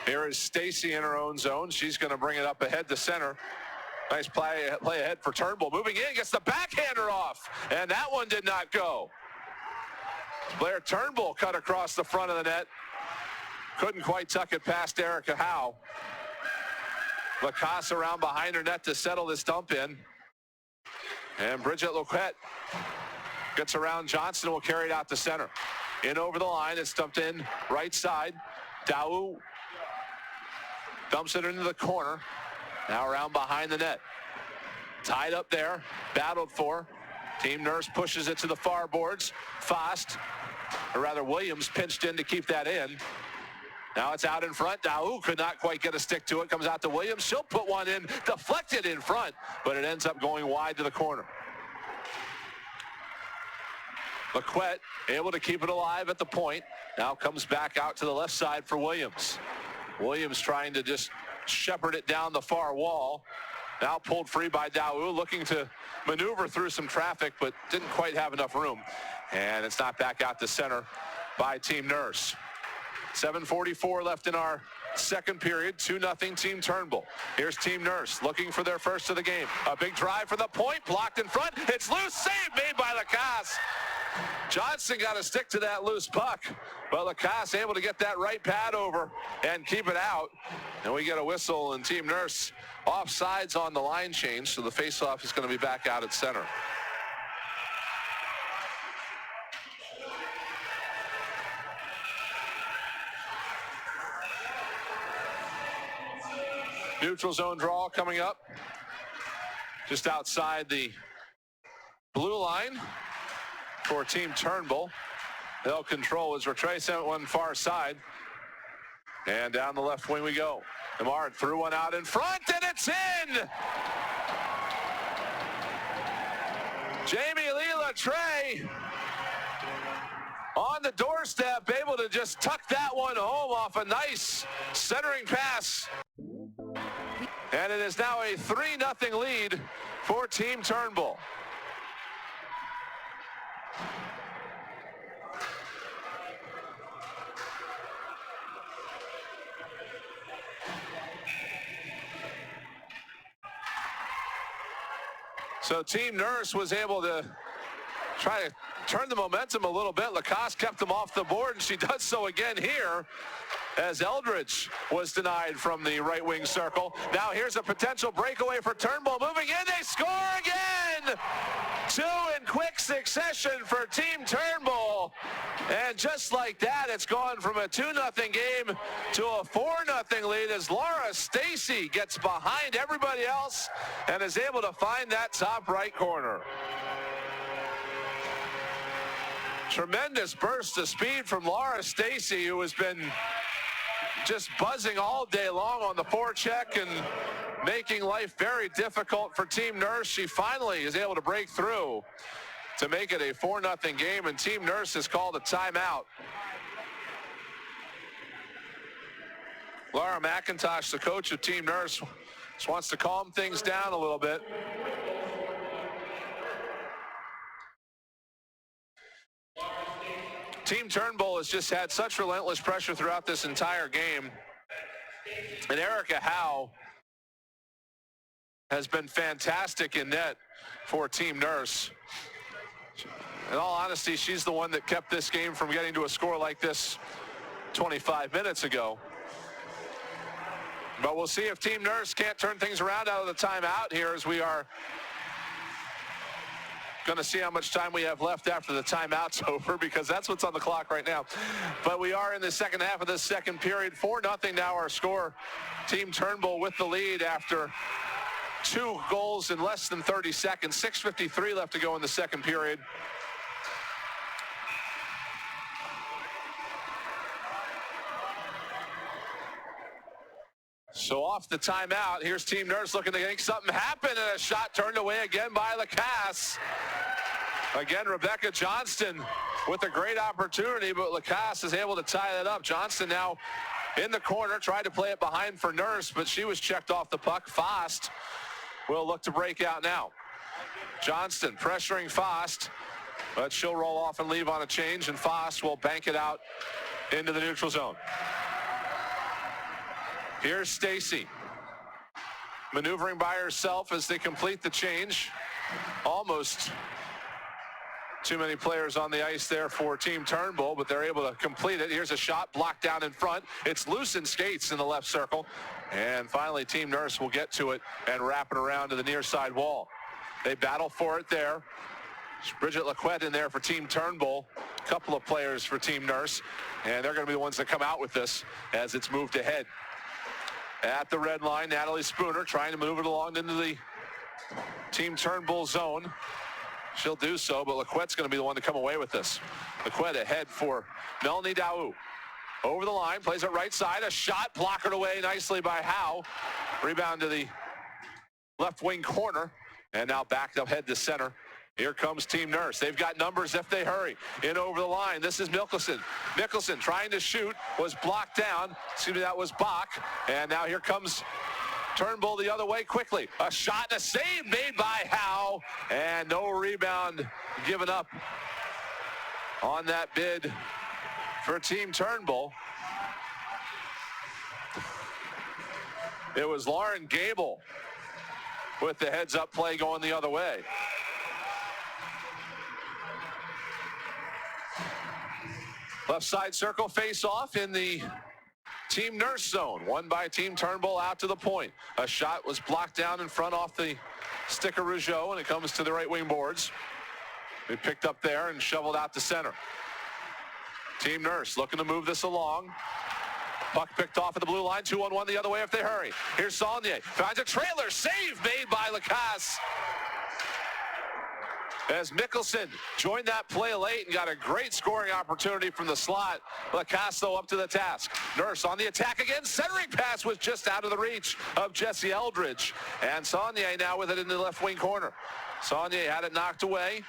Here is Stacy in her own zone. She's going to bring it up ahead to center. Nice play ahead for Turnbull. Moving in, gets the backhander off. And that one did not go. Blair Turnbull cut across the front of the net. Couldn't quite tuck it past Erica Howe. Lacasse around behind her net to settle this dump in. And Bridget Loquette gets around Johnson, will carry it out to center. In over the line, it's dumped in right side. Daou dumps it into the corner. Now around behind the net. Tied up there, battled for. Team Nurse pushes it to the far boards. Fost, or rather Williams, pinched in to keep that in. Now it's out in front. Daou could not quite get a stick to it. Comes out to Williams. She'll put one in, deflected in front, but it ends up going wide to the corner. Laquette able to keep it alive at the point. Now comes back out to the left side for Williams. Williams trying to just shepherd it down the far wall. Now pulled free by Daou, looking to maneuver through some traffic, but didn't quite have enough room. And it's not back out to center by Team Nurse. 7:44 left in our second period. 2-0 Team Turnbull. Here's Team Nurse looking for their first of the game. A big drive for the point, blocked in front. It's loose, save made by Lacasse. Johnson got to stick to that loose puck, but Lacasse able to get that right pad over and keep it out. And we get a whistle, and Team Nurse offsides on the line change, so the faceoff is going to be back out at center. Neutral zone draw coming up just outside the blue line for Team Turnbull. They'll control as Rattray sent one far side. And down the left wing we go. Demard threw one out in front, and it's in! Jamie Lee Rattray on the doorstep, able to just tuck that one home off a nice centering pass. And it is now a 3-0 lead for Team Turnbull. So Team Nurse was able to try to turn the momentum a little bit. Lacasse kept them off the board, and she does so again here as Eldridge was denied from the right wing circle. Now here's a potential breakaway for Turnbull. Moving in, they score again! 2 in quick succession for Team Turnbull. And just like that, it's gone from a 2-0 game to a 4-0 lead as Laura Stacy gets behind everybody else and is able to find that top right corner. Tremendous burst of speed from Laura Stacy, who has been just buzzing all day long on the forecheck and making life very difficult for Team Nurse. She finally is able to break through to make it a 4-0 game, and Team Nurse has called a timeout. Laura McIntosh, the coach of Team Nurse, just wants to calm things down a little bit. Team Turnbull has just had such relentless pressure throughout this entire game. And Erica Howe has been fantastic in net for Team Nurse. In all honesty, she's the one that kept this game from getting to a score like this 25 minutes ago. But we'll see if Team Nurse can't turn things around out of the timeout here, as we are going to see how much time we have left after the timeout's over, because that's what's on the clock right now. But we are in the second half of this second period. 4-0 now our score. Team Turnbull with the lead after 2 goals in less than 30 seconds. 6:53 left to go in the second period. So off the timeout, here's Team Nurse looking to make something happen, and a shot turned away again by Lacasse. Again, Rebecca Johnston with a great opportunity, but Lacasse is able to tie that up. Johnston now in the corner, tried to play it behind for Nurse, but she was checked off the puck. Fost will look to break out now. Johnston pressuring Fost, but she'll roll off and leave on a change, and Fost will bank it out into the neutral zone. Here's Stacy, maneuvering by herself as they complete the change. Almost too many players on the ice there for Team Turnbull, but they're able to complete it. Here's a shot blocked down in front. It's loose in skates in the left circle. And finally, Team Nurse will get to it and wrap it around to the near side wall. They battle for it there. Bridget Laquette in there for Team Turnbull. A couple of players for Team Nurse. And they're going to be the ones that come out with this as it's moved ahead. At the red line, Natalie Spooner trying to move it along into the Team Turnbull zone. She'll do so, but Laquette's going to be the one to come away with this. Laquette ahead for Melanie Daou. Over the line, plays it right side. A shot blockered away nicely by Howe. Rebound to the left wing corner, and now backed up head to center. Here comes Team Nurse. They've got numbers if they hurry. In over the line. This is Mickelson. Mickelson trying to shoot, was blocked down. Excuse me, that was Bach. And now here comes Turnbull the other way quickly. A shot and a save made by Howe. And no rebound given up on that bid for Team Turnbull. It was Lauren Gable with the heads-up play going the other way. Left side circle face-off in the Team Nurse zone. Won by Team Turnbull out to the point. A shot was blocked down in front off the stick of Rougeau, and it comes to the right wing boards. They picked up there and shoveled out to center. Team Nurse looking to move this along. Puck picked off at the blue line. 2-on-1 the other way if they hurry. Here's Saulnier. Finds a trailer. Save made by Lacasse. As Mickelson joined that play late and got a great scoring opportunity from the slot. Lacasse, though, up to the task. Nurse on the attack again. Centering pass was just out of the reach of Jesse Eldridge. And Saulnier now with it in the left wing corner. Saulnier had it knocked away.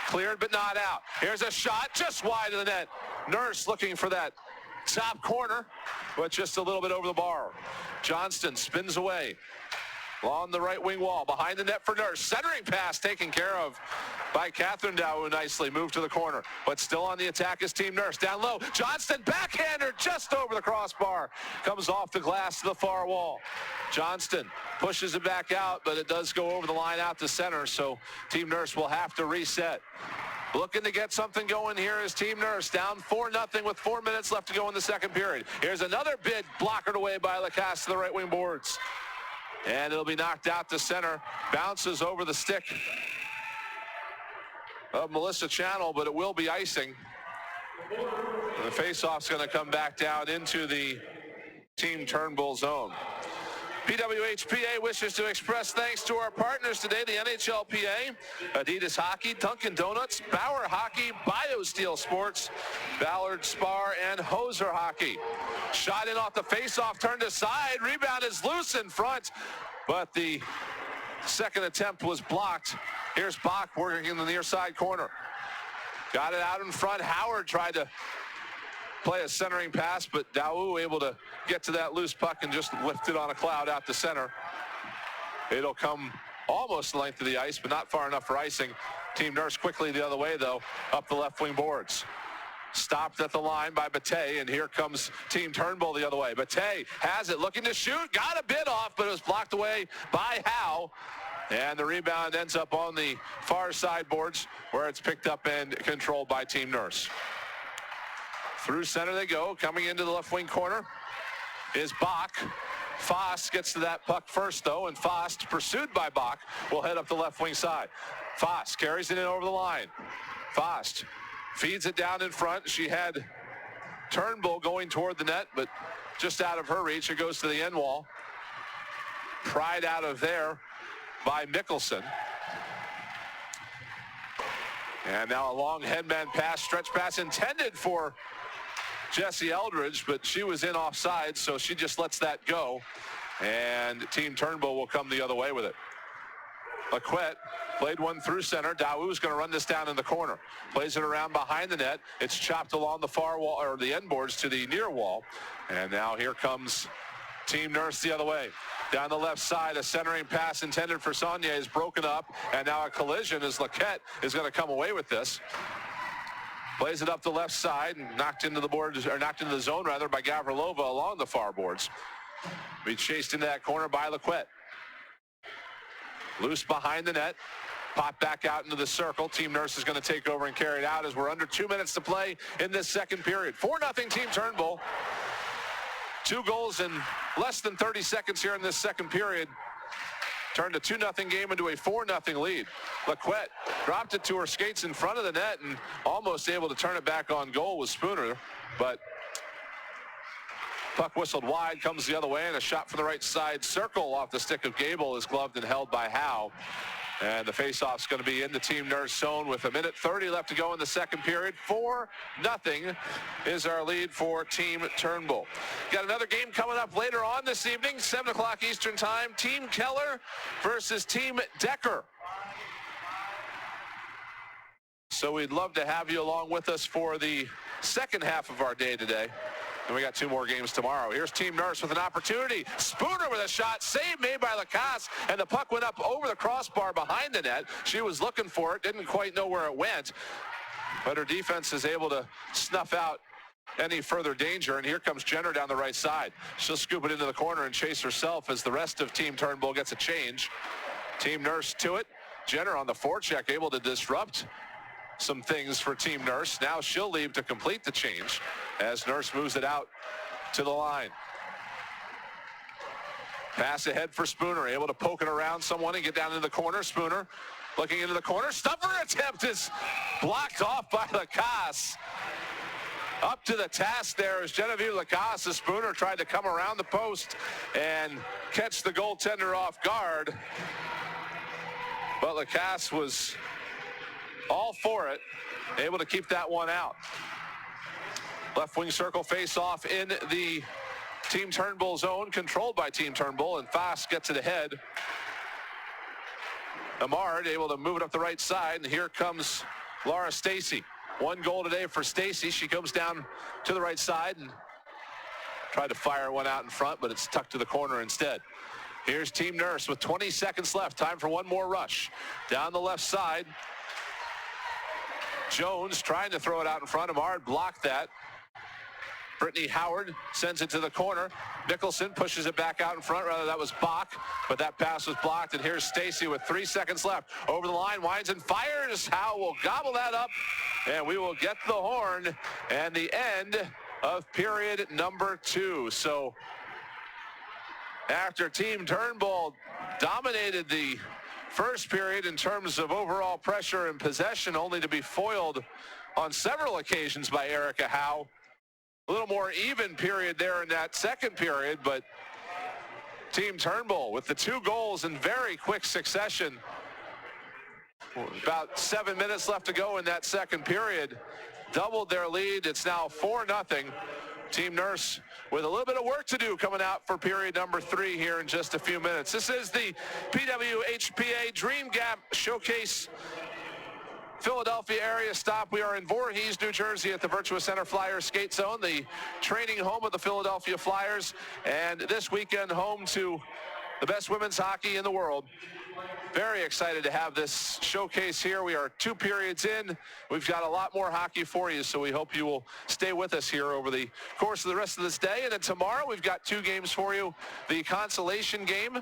Cleared but not out. Here's a shot just wide of the net. Nurse looking for that top corner, but just a little bit over the bar. Johnston spins away. Along the right wing wall, behind the net for Nurse. Centering pass taken care of by Catherine Daou nicely. Moved to the corner, but still on the attack is Team Nurse. Down low, Johnston backhander just over the crossbar. Comes off the glass to the far wall. Johnston pushes it back out, but it does go over the line out to center, so Team Nurse will have to reset. Looking to get something going here is Team Nurse, down 4-0 with 4 minutes left to go in the second period. Here's another bid blockered away by Lacasse to the right wing boards. And it'll be knocked out to center. Bounces over the stick of Melissa Channel, but it will be icing. And the faceoff's going to come back down into the Team Turnbull zone. PWHPA wishes to express thanks to our partners today, the NHLPA, Adidas Hockey, Dunkin' Donuts, Bauer Hockey, BioSteel Sports, Ballard Spar, and Hoser Hockey. Shot in off the faceoff, turned aside. Rebound is loose in front, but the second attempt was blocked. Here's Bach working in the near side corner. Got it out in front. Howard tried to play a centering pass, but Daou able to get to that loose puck and just lift it on a cloud out to center. It'll come almost the length of the ice, but not far enough for icing. Team Nurse quickly the other way, though, up the left wing boards. Stopped at the line by Bate, and here comes Team Turnbull the other way. Bate has it, looking to shoot, got a bit off, but it was blocked away by Howe. And the rebound ends up on the far side boards, where it's picked up and controlled by Team Nurse. Through center they go, coming into the left wing corner. is Bach. Fost gets to that puck first, though, and Fost, pursued by Bach, will head up the left wing side. Fost carries it in over the line. Fost feeds it down in front. She had Turnbull going toward the net, but just out of her reach. It goes to the end wall. Pried out of there by Mickelson. And now a long headman pass, stretch pass intended for Jesse Eldridge, but she was in offside, so she just lets that go. And Team Turnbull will come the other way with it. Laquette played one through center. Daewoo's going to run this down in the corner. Plays it around behind the net. It's chopped along the far wall, or the end boards to the near wall. And now here comes Team Nurse the other way. Down the left side, a centering pass intended for Saunier is broken up, and now a collision as Laquette is going to come away with this. Plays it up the left side and knocked into the boards, or knocked into the zone rather, by Gavrilova along the far boards. Be chased into that corner by Laquette. Loose behind the net. Pop back out into the circle. Team Nurse is going to take over and carry it out as we're under 2 minutes to play in this second period. 4-0 Team Turnbull. 2 goals in less than 30 seconds here in this second period. Turned a 2-0 game into a 4-0 lead. Laquette dropped it to her skates in front of the net and almost able to turn it back on goal with Spooner, but puck whistled wide, comes the other way, and a shot from the right side circle off the stick of Gable is gloved and held by Howe. And the faceoff's going to be in the Team Nurse zone with 1:30 left to go in the second period. 4-0 is our lead for Team Turnbull. Got another game coming up later on this evening, 7 o'clock Eastern time. Team Keller versus Team Decker. So we'd love to have you along with us for the second half of our day today. And we got 2 more games tomorrow. Here's Team Nurse with an opportunity. Spooner with a shot. Save made by Lacasse. And the puck went up over the crossbar behind the net. She was looking for it. Didn't quite know where it went. But her defense is able to snuff out any further danger. And here comes Jenner down the right side. She'll scoop it into the corner and chase herself as the rest of Team Turnbull gets a change. Team Nurse to it. Jenner on the forecheck, able to disrupt some things for Team Nurse. Now she'll leave to complete the change as Nurse moves it out to the line. Pass ahead for Spooner, able to poke it around someone and get down into the corner. Spooner looking into the corner. Stuffer attempt is blocked off by Lacasse. Up to the task there is Genevieve Lacasse as Spooner tried to come around the post and catch the goaltender off guard. But Lacasse was all for it, able to keep that one out. Left wing circle face off in the Team Turnbull zone, controlled by Team Turnbull, and Fast gets it ahead. Amard able to move it up the right side, and here comes Laura Stacy. 1 goal today for Stacy. She comes down to the right side and tried to fire one out in front, but it's tucked to the corner instead. Here's Team Nurse with 20 seconds left. Time for one more rush. Down the left side. Jones trying to throw it out in front. Amard blocked that. Brittany Howard sends it to the corner. Mickelson pushes it back out in front. Rather, that was Bach, but that pass was blocked. And here's Stacy with 3 seconds left. Over the line, winds and fires. Howe will gobble that up, and we will get the horn and the end of period number 2. So after Team Turnbull dominated the first period in terms of overall pressure and possession, only to be foiled on several occasions by Erica Howe. A little more even period there in that second period, but Team Turnbull with the 2 goals in very quick succession. About 7 minutes left to go in that second period. Doubled their lead. It's now 4-0. Team Nurse with a little bit of work to do coming out for period number 3 here in just a few minutes. This is the PWHPA Dream Gap Showcase Philadelphia area stop. We are in Voorhees, New Jersey at the Virtua Center Flyers Skate Zone, the training home of the Philadelphia Flyers, and this weekend home to the best women's hockey in the world. Very excited to have this showcase here. We are 2 periods in. We've got a lot more hockey for you, so we hope you will stay with us here over the course of the rest of this day. And then tomorrow we've got 2 games for you. The consolation game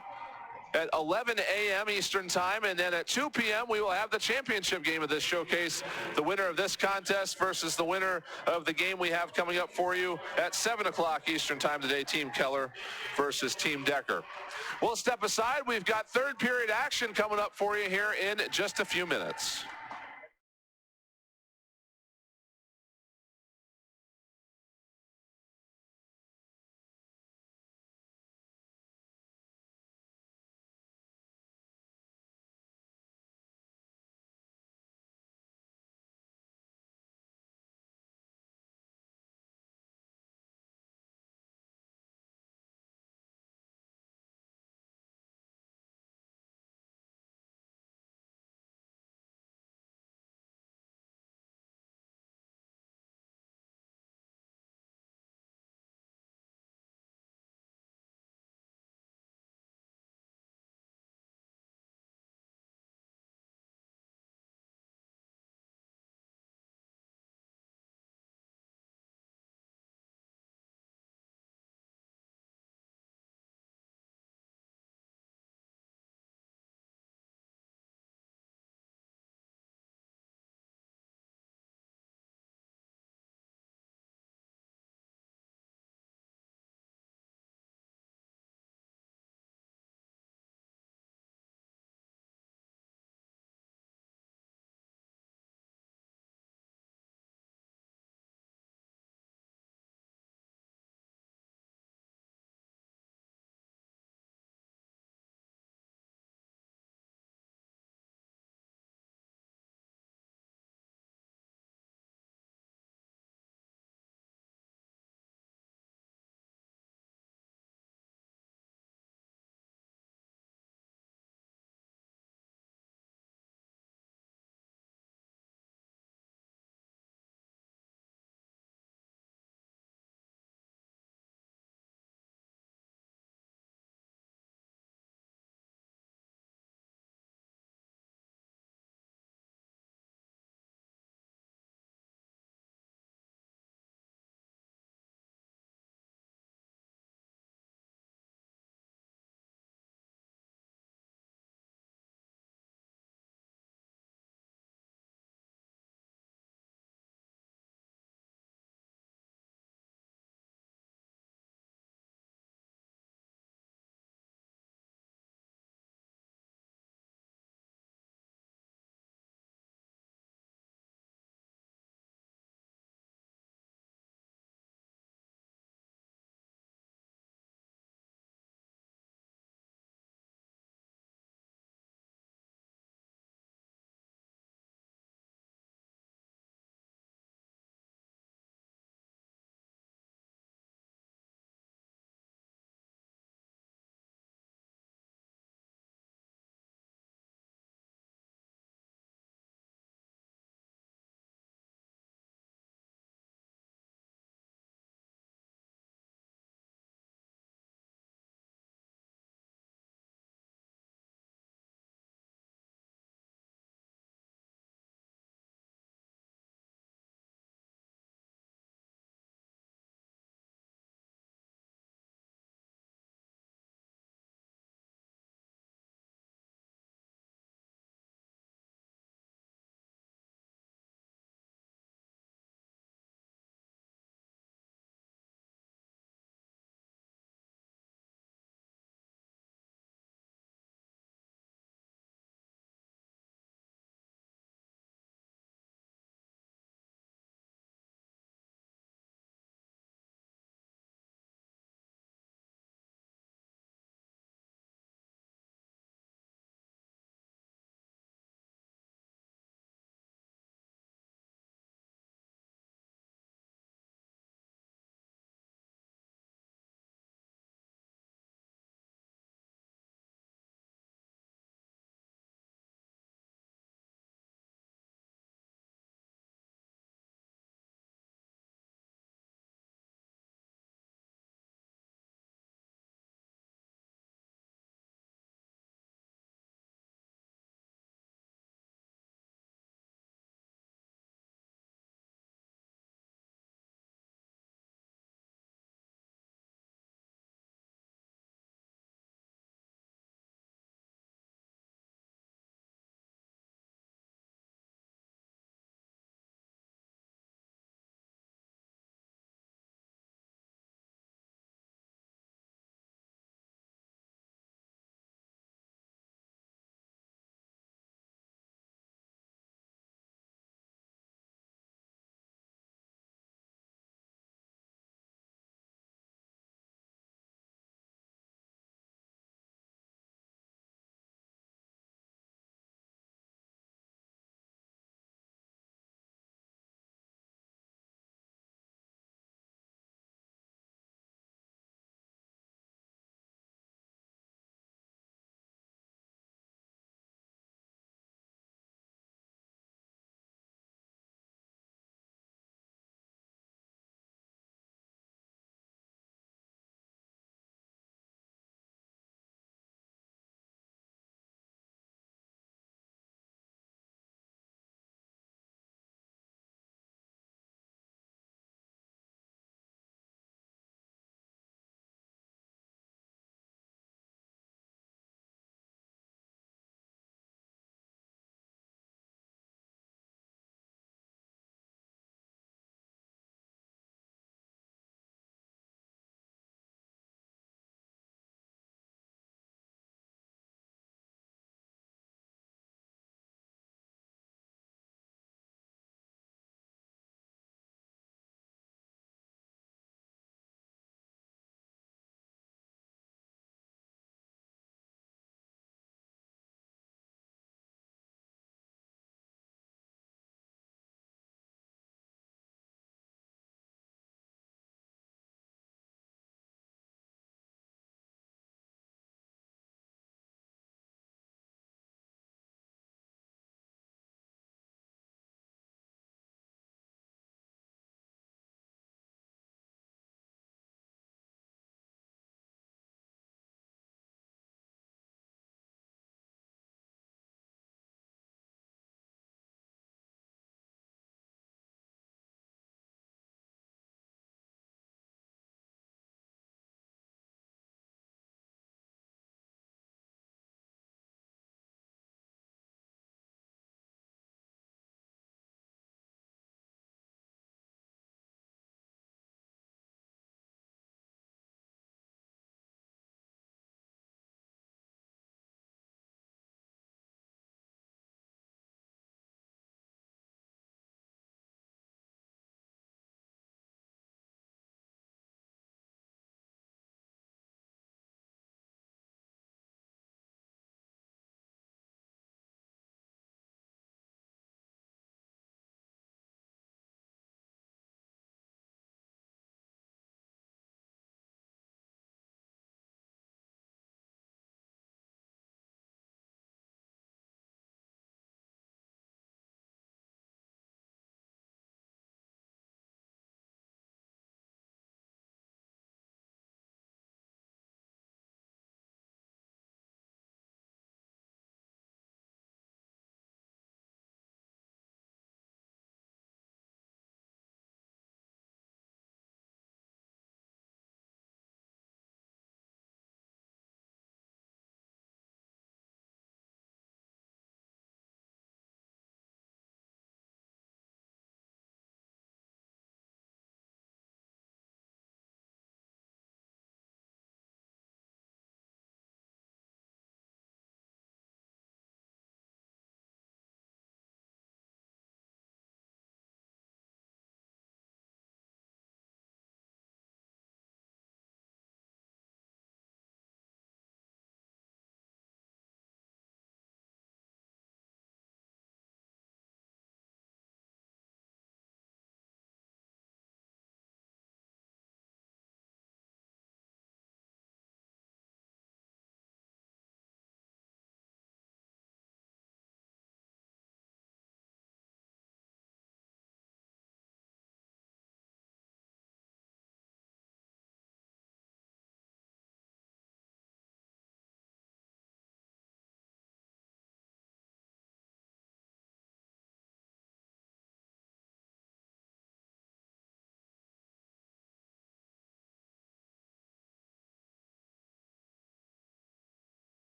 at 11 a.m. Eastern Time, and then at 2 p.m. we will have the championship game of this showcase, the winner of this contest versus the winner of the game we have coming up for you at 7 o'clock Eastern Time today, Team Keller versus Team Decker. We'll step aside. We've got third period action coming up for you here in just a few minutes.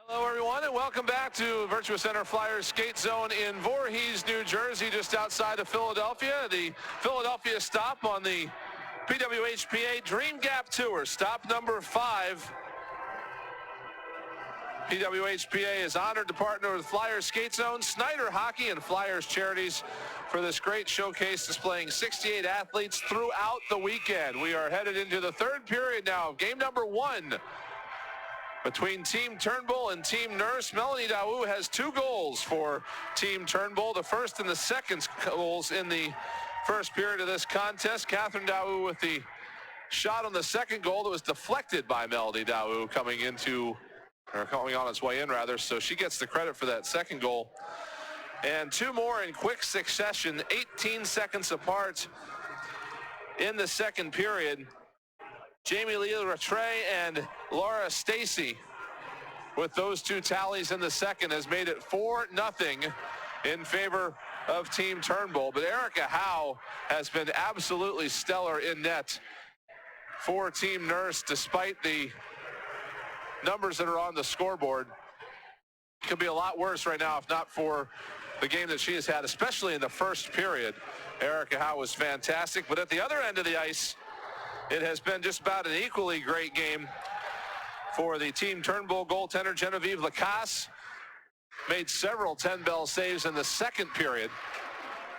Hello, everyone, and welcome back to Virtua Center Flyers Skate Zone in Voorhees, New Jersey, just outside of Philadelphia. The Philadelphia stop on the PWHPA Dream Gap Tour, stop number 5. PWHPA is honored to partner with Flyers Skate Zone, Snyder Hockey, and Flyers Charities for this great showcase displaying 68 athletes throughout the weekend. We are headed into the third period now of game number 1 between Team Turnbull and Team Nurse. Melanie Dawu has 2 goals for Team Turnbull, the first and the second goals in the first period of this contest. Catherine Dawu with the shot on the second goal that was deflected by Melanie Dawu coming on its way in, rather, so she gets the credit for that second goal. And 2 more in quick succession, 18 seconds apart in the second period. Jamie Lee Rattray and Laura Stacy with those 2 tallies in the second has made it 4-0 in favor of Team Turnbull. But Erica Howe has been absolutely stellar in net for Team Nurse, despite the numbers that are on the scoreboard. Could be a lot worse right now if not for the game that she has had, especially in the first period. Erica Howe was fantastic, but at the other end of the ice, it has been just about an equally great game for the Team Turnbull goaltender. Genevieve Lacasse made several 10-bell saves in the second period,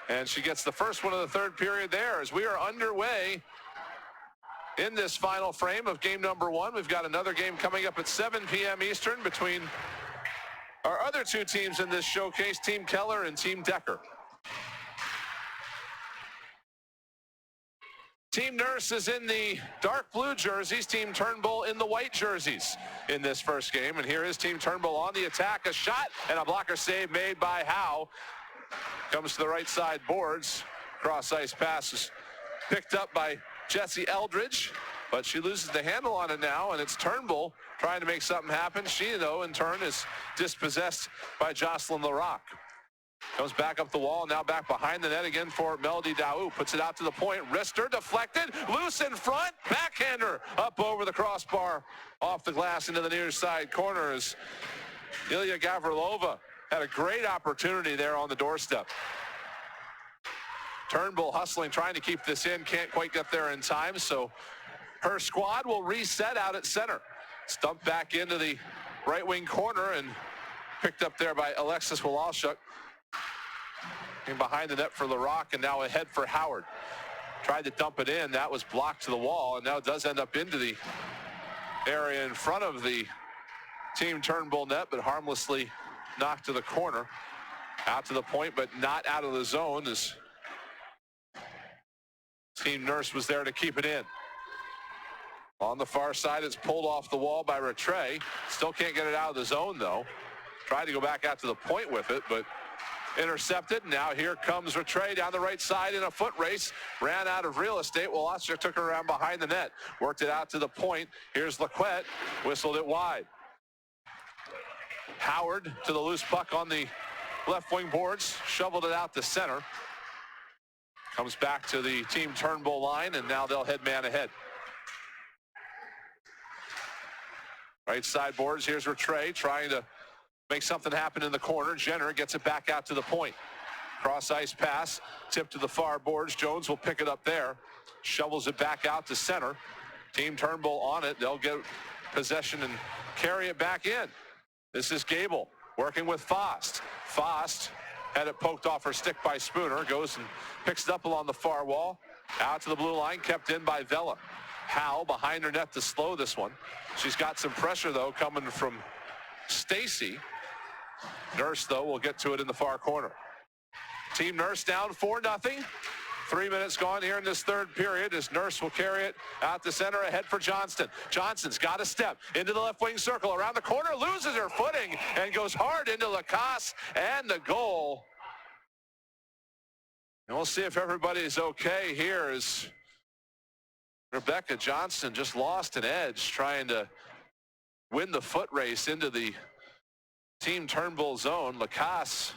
and she gets the first one of the third period there. As we are underway in this final frame of game number 1, we've got another game coming up at 7 p.m. Eastern between our other 2 teams in this showcase, Team Keller and Team Decker. Team Nurse is in the dark blue jerseys, Team Turnbull in the white jerseys in this first game. And here is Team Turnbull on the attack. A shot and a blocker save made by Howe. Comes to the right side boards. Cross ice pass is picked up by Jessie Eldridge, but she loses the handle on it now, and it's Turnbull trying to make something happen. She, though, in turn is dispossessed by Jocelyn Larocque. Comes back up the wall, now back behind the net again for Melody Daou. Puts it out to the point. Wrister deflected. Loose in front. Backhander up over the crossbar. Off the glass into the near side corner as Ilya Gavrilova had a great opportunity there on the doorstep. Turnbull hustling, trying to keep this in. Can't quite get there in time, so her squad will reset out at center. Stumped back into the right wing corner and picked up there by Alexis Walalchuk. In behind the net for Larocque, and now ahead for Howard. Tried to dump it in. That was blocked to the wall, and now it does end up into the area in front of the Team Turnbull net, but harmlessly knocked to the corner. Out to the point, but not out of the zone, as Team Nurse was there to keep it in. On the far side, it's pulled off the wall by Rattray. Still can't get it out of the zone, though. Tried to go back out to the point with it, but intercepted. Now here comes Rattray down the right side in a foot race. Ran out of real estate. Walalchuk took her around behind the net. Worked it out to the point. Here's Laquette. Whistled it wide. Howard to the loose puck on the left wing boards. Shoveled it out to center. Comes back to the Team Turnbull line, and now they'll head man ahead. Right side boards. Here's Rattray trying to make something happen in the corner. Jenner gets it back out to the point. Cross ice pass, tip to the far boards. Jones will pick it up there. Shovels it back out to center. Team Turnbull on it. They'll get possession and carry it back in. This is Gable working with Fost. Fost had it poked off her stick by Spooner. Goes and picks it up along the far wall. Out to the blue line, kept in by Vela. Howe behind her net to slow this one. She's got some pressure, though, coming from Stacy. Nurse, though, will get to it in the far corner. Team Nurse down 4-0. 3 minutes gone here in this third period as Nurse will carry it out the center ahead for Johnston. Johnston's got a step into the left wing circle. Around the corner, loses her footing and goes hard into Lacasse, and the goal. And we'll see if everybody's okay here as Rebecca Johnston just lost an edge trying to win the foot race into the Team Turnbull zone. Lacasse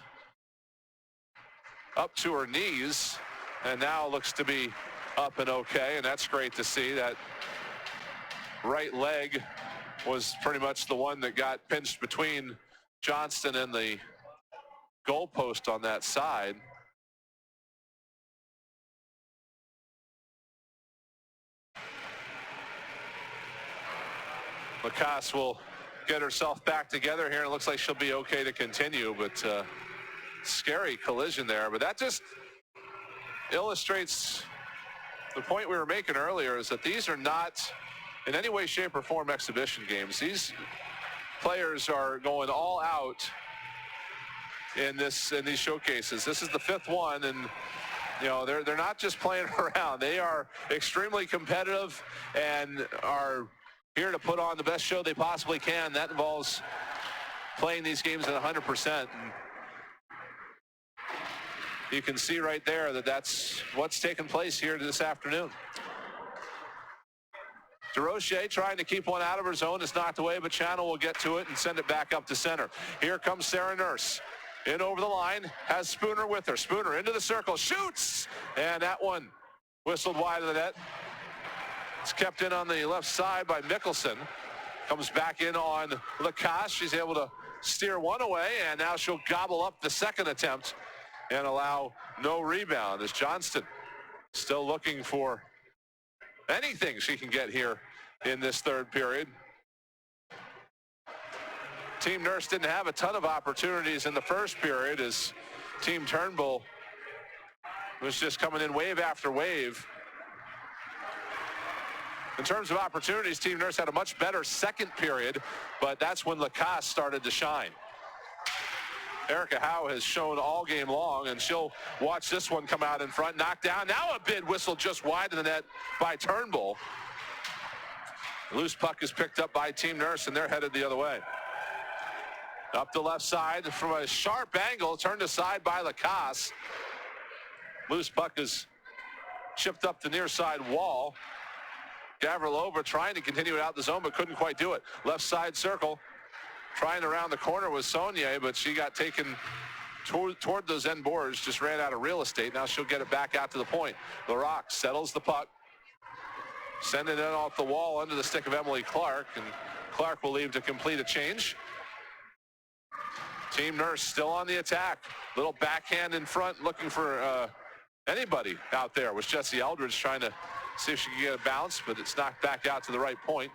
up to her knees and now looks to be up and okay, and that's great to see. That right leg was pretty much the one that got pinched between Johnston and the goalpost on that side. Lacasse will get herself back together here, and it looks like she'll be okay to continue, but scary collision there. But that just illustrates the point we were making earlier, is that these are not in any way, shape, or form exhibition games. These players are going all out in these showcases. This is the 5th one, and you know, they're not just playing around. They are extremely competitive and are here to put on the best show they possibly can. That involves playing these games at 100%. You can see right there that that's what's taking place here this afternoon. DeRoche trying to keep one out of her zone. It's knocked away, but Channel will get to it and send it back up to center. Here comes Sarah Nurse. In over the line, has Spooner with her. Spooner into the circle, shoots! And that one whistled wide of the net. It's kept in on the left side by Mickelson. Comes back in on Lacasse. She's able to steer one away, and now she'll gobble up the second attempt and allow no rebound, as Johnston still looking for anything she can get here in this third period. Team Nurse didn't have a ton of opportunities in the first period, as Team Turnbull was just coming in wave after wave. In terms of opportunities, Team Nurse had a much better second period, but that's when Lacasse started to shine. Erica Howe has shown all game long, and she'll watch this one come out in front. Knocked down. Now a bid whistle just wide of the net by Turnbull. Loose puck is picked up by Team Nurse, and they're headed the other way. Up the left side from a sharp angle, turned aside by Lacasse. Loose puck is chipped up the near side wall. Gavrilova trying to continue it out the zone, but couldn't quite do it. Left side circle. Trying around the corner was Saunier, but she got taken toward those end boards, just ran out of real estate. Now she'll get it back out to the point. LaRock settles the puck. Sending it off the wall under the stick of Emily Clark, and Clark will leave to complete a change. Team Nurse still on the attack. Little backhand in front, looking for anybody out there. Was Jesse Eldridge trying to see if she could get a bounce, but it's knocked back out to the right point.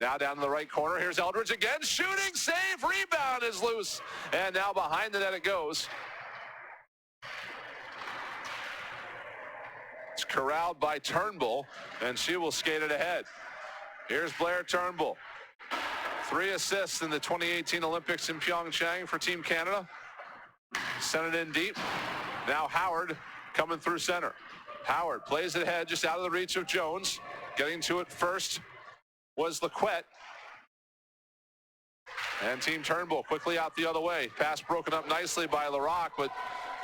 Now down in the right corner. Here's Eldridge again. Shooting, save, rebound is loose. And now behind the net it goes. It's corralled by Turnbull, and she will skate it ahead. Here's Blair Turnbull. 3 assists in the 2018 Olympics in Pyeongchang for Team Canada. Sent it in deep. Now Howard coming through center. Howard plays it ahead, just out of the reach of Jones. Getting to it first was Laquette. And Team Turnbull quickly out the other way. Pass broken up nicely by LaRock, but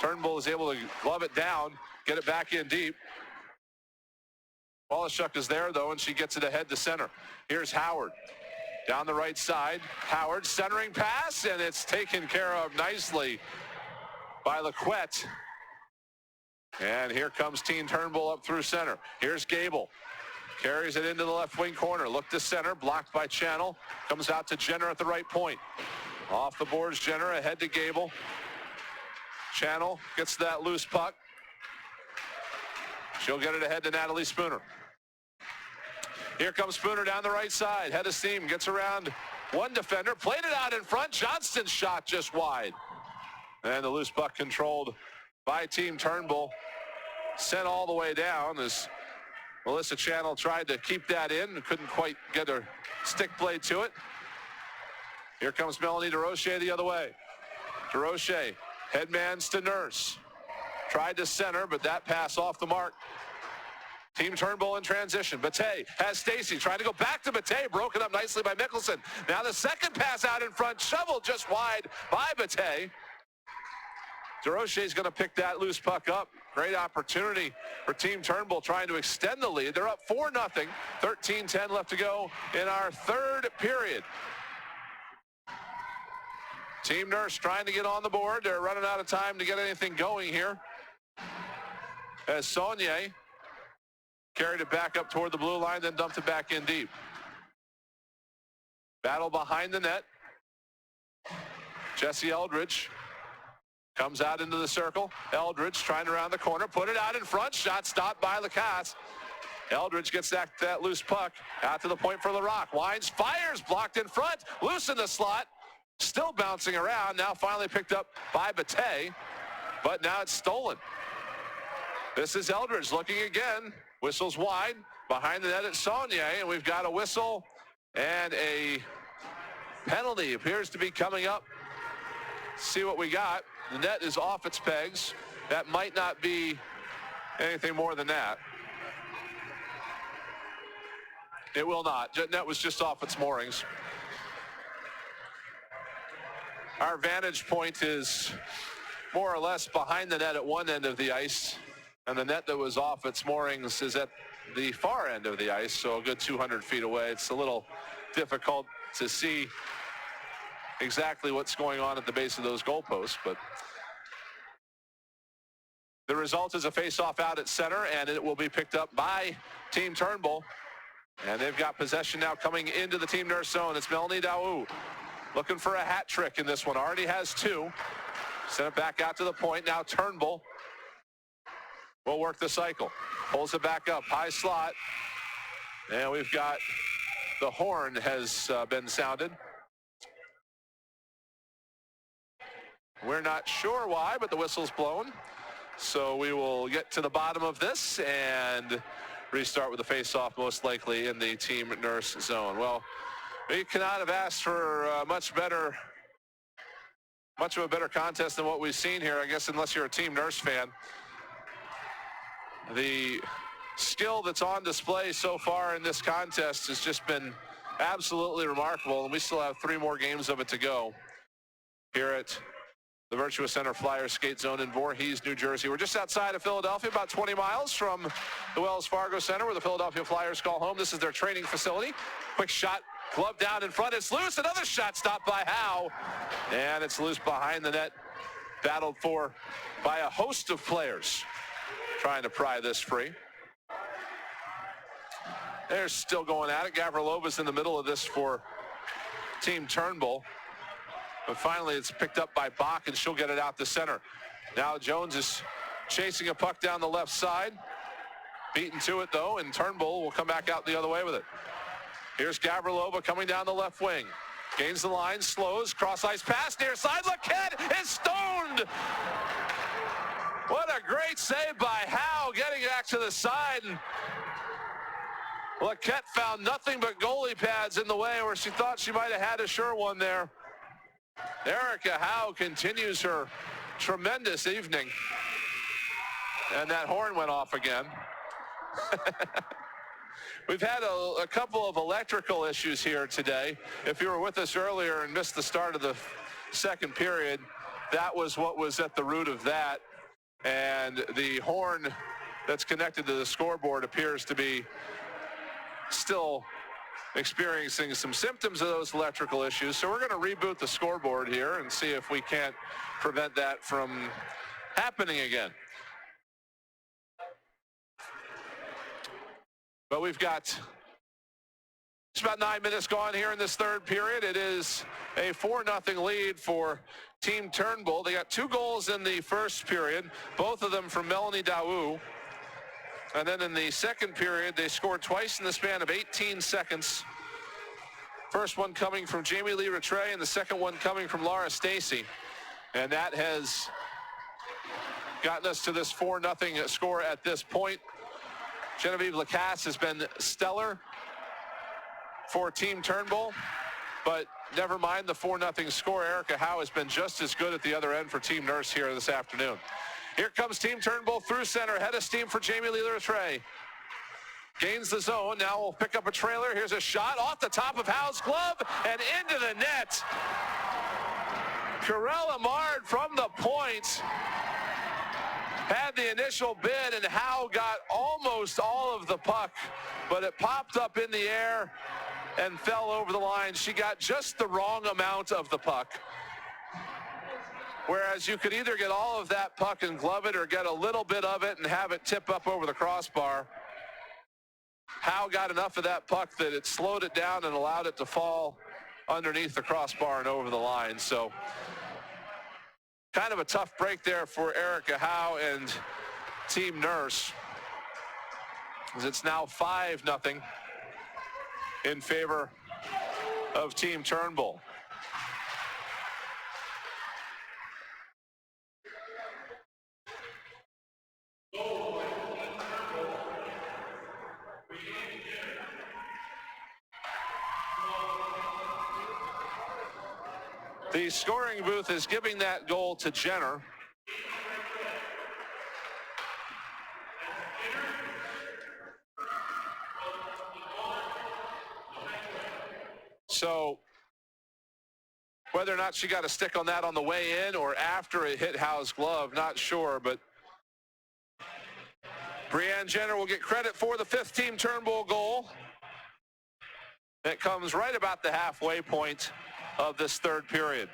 Turnbull is able to glove it down, get it back in deep. Polishuk is there, though, and she gets it ahead to center. Here's Howard. Down the right side. Howard centering pass, and it's taken care of nicely by Laquette. And here comes Team Turnbull up through center. Here's Gable. Carries it into the left wing corner. Look to center. Blocked by Channel. Comes out to Jenner at the right point. Off the boards, Jenner ahead to Gable. Channel gets that loose puck. She'll get it ahead to Natalie Spooner. Here comes Spooner down the right side. Head of steam. Gets around one defender. Played it out in front. Johnston's shot just wide. And the loose puck controlled by Team Turnbull. Sent all the way down as Melissa Channel tried to keep that in. Couldn't quite get her stick blade to it. Here comes Melanie DeRoche the other way. DeRoche headmans to Nurse. Tried to center, but that pass off the mark. Team Turnbull in transition. Bate has Stacy trying to go back to Bate. Broken up nicely by Mickelson. Now the second pass out in front. Shoveled just wide by Bate. DeRoche's going to pick that loose puck up. Great opportunity for Team Turnbull trying to extend the lead. They're up 4-0. 13-10 left to go in our third period. Team Nurse trying to get on the board. They're running out of time to get anything going here. As Saunier carried it back up toward the blue line, then dumped it back in deep. Battle behind the net. Jesse Eldridge comes out into the circle. Eldridge trying to round the corner, put it out in front. Shot stopped by Lacasse. Eldridge gets that loose puck out to the point for LaRock. Winds, fires, blocked in front, loose in the slot. Still bouncing around, now finally picked up by Bate, but now it's stolen. This is Eldridge looking again. Whistles wide, behind the net at Saunier, and we've got a whistle and a penalty appears to be coming up. See what we got. The net is off its pegs. That might not be anything more than that. It will not. Net was just off its moorings. Our vantage point is more or less behind the net at one end of the ice, and the net that was off its moorings is at the far end of the ice, so a good 200 feet away. It's a little difficult to see exactly what's going on at the base of those goalposts, but the result is a face-off out at center, and it will be picked up by Team Turnbull. And they've got possession now coming into the Team Nurse zone. It's Melanie Daou looking for a hat trick in this one. Already has two. Sent it back out to the point. Now Turnbull will work the cycle. Pulls it back up. High slot. And we've got the horn has been sounded. We're not sure why, but the whistle's blown. So we will get to the bottom of this and restart with a face-off, most likely in the Team Nurse zone. Well, we cannot have asked for much of a better contest than what we've seen here, I guess, unless you're a Team Nurse fan. The skill that's on display so far in this contest has just been absolutely remarkable, and we still have 3 more games of it to go here at the Virtua Center Flyers skate zone in Voorhees, New Jersey. We're just outside of Philadelphia, about 20 miles from the Wells Fargo Center, where the Philadelphia Flyers call home. This is their training facility. Quick shot, glove down in front. It's loose. Another shot stopped by Howe. And it's loose behind the net. Battled for by a host of players trying to pry this free. They're still going at it. Gavrilova's in the middle of this for Team Turnbull. But finally, it's picked up by Bach, and she'll get it out the center. Now Jones is chasing a puck down the left side. Beaten to it, though, and Turnbull will come back out the other way with it. Here's Gavrilova coming down the left wing. Gains the line, slows, cross-ice pass, near side. Laquette is stoned! What a great save by Howe, getting back to the side. And Laquette found nothing but goalie pads in the way where she thought she might have had a sure one there. Erica Howe continues her tremendous evening. And that horn went off again. We've had a couple of electrical issues here today. If you were with us earlier and missed the start of the second period, that was what was at the root of that. And the horn that's connected to the scoreboard appears to be still experiencing some symptoms of those electrical issues. So we're going to reboot the scoreboard here and see if we can't prevent that from happening again. But we've got just about 9 minutes gone here in this third period. It is a 4-0 lead for Team Turnbull. They got 2 goals in the first period, both of them from Melanie Daou. And then in the second period, they scored twice in the span of 18 seconds. First one coming from Jamie Lee Rattray, and the second one coming from Laura Stacy. And that has gotten us to this 4-0 score at this point. Genevieve Lacasse has been stellar for Team Turnbull, but never mind the 4-0 score. Erica Howe has been just as good at the other end for Team Nurse here this afternoon. Here comes Team Turnbull through center. Head of steam for Jamie Lee Rattray. Gains the zone. Now we'll pick up a trailer. Here's a shot off the top of Howe's glove and into the net. Corella Mard from the point had the initial bid, and Howe got almost all of the puck, but it popped up in the air and fell over the line. She got just the wrong amount of the puck. Whereas you could either get all of that puck and glove it or get a little bit of it and have it tip up over the crossbar. Howe got enough of that puck that it slowed it down and allowed it to fall underneath the crossbar and over the line. So kind of a tough break there for Erica Howe and Team Nurse, as it's now 5-0 in favor of Team Turnbull. The scoring booth is giving that goal to Jenner. So whether or not she got a stick on that on the way in or after it hit Howe's glove, not sure, but Brianne Jenner will get credit for the 5th Team Turnbull goal. That comes right about the halfway point of this 3rd period.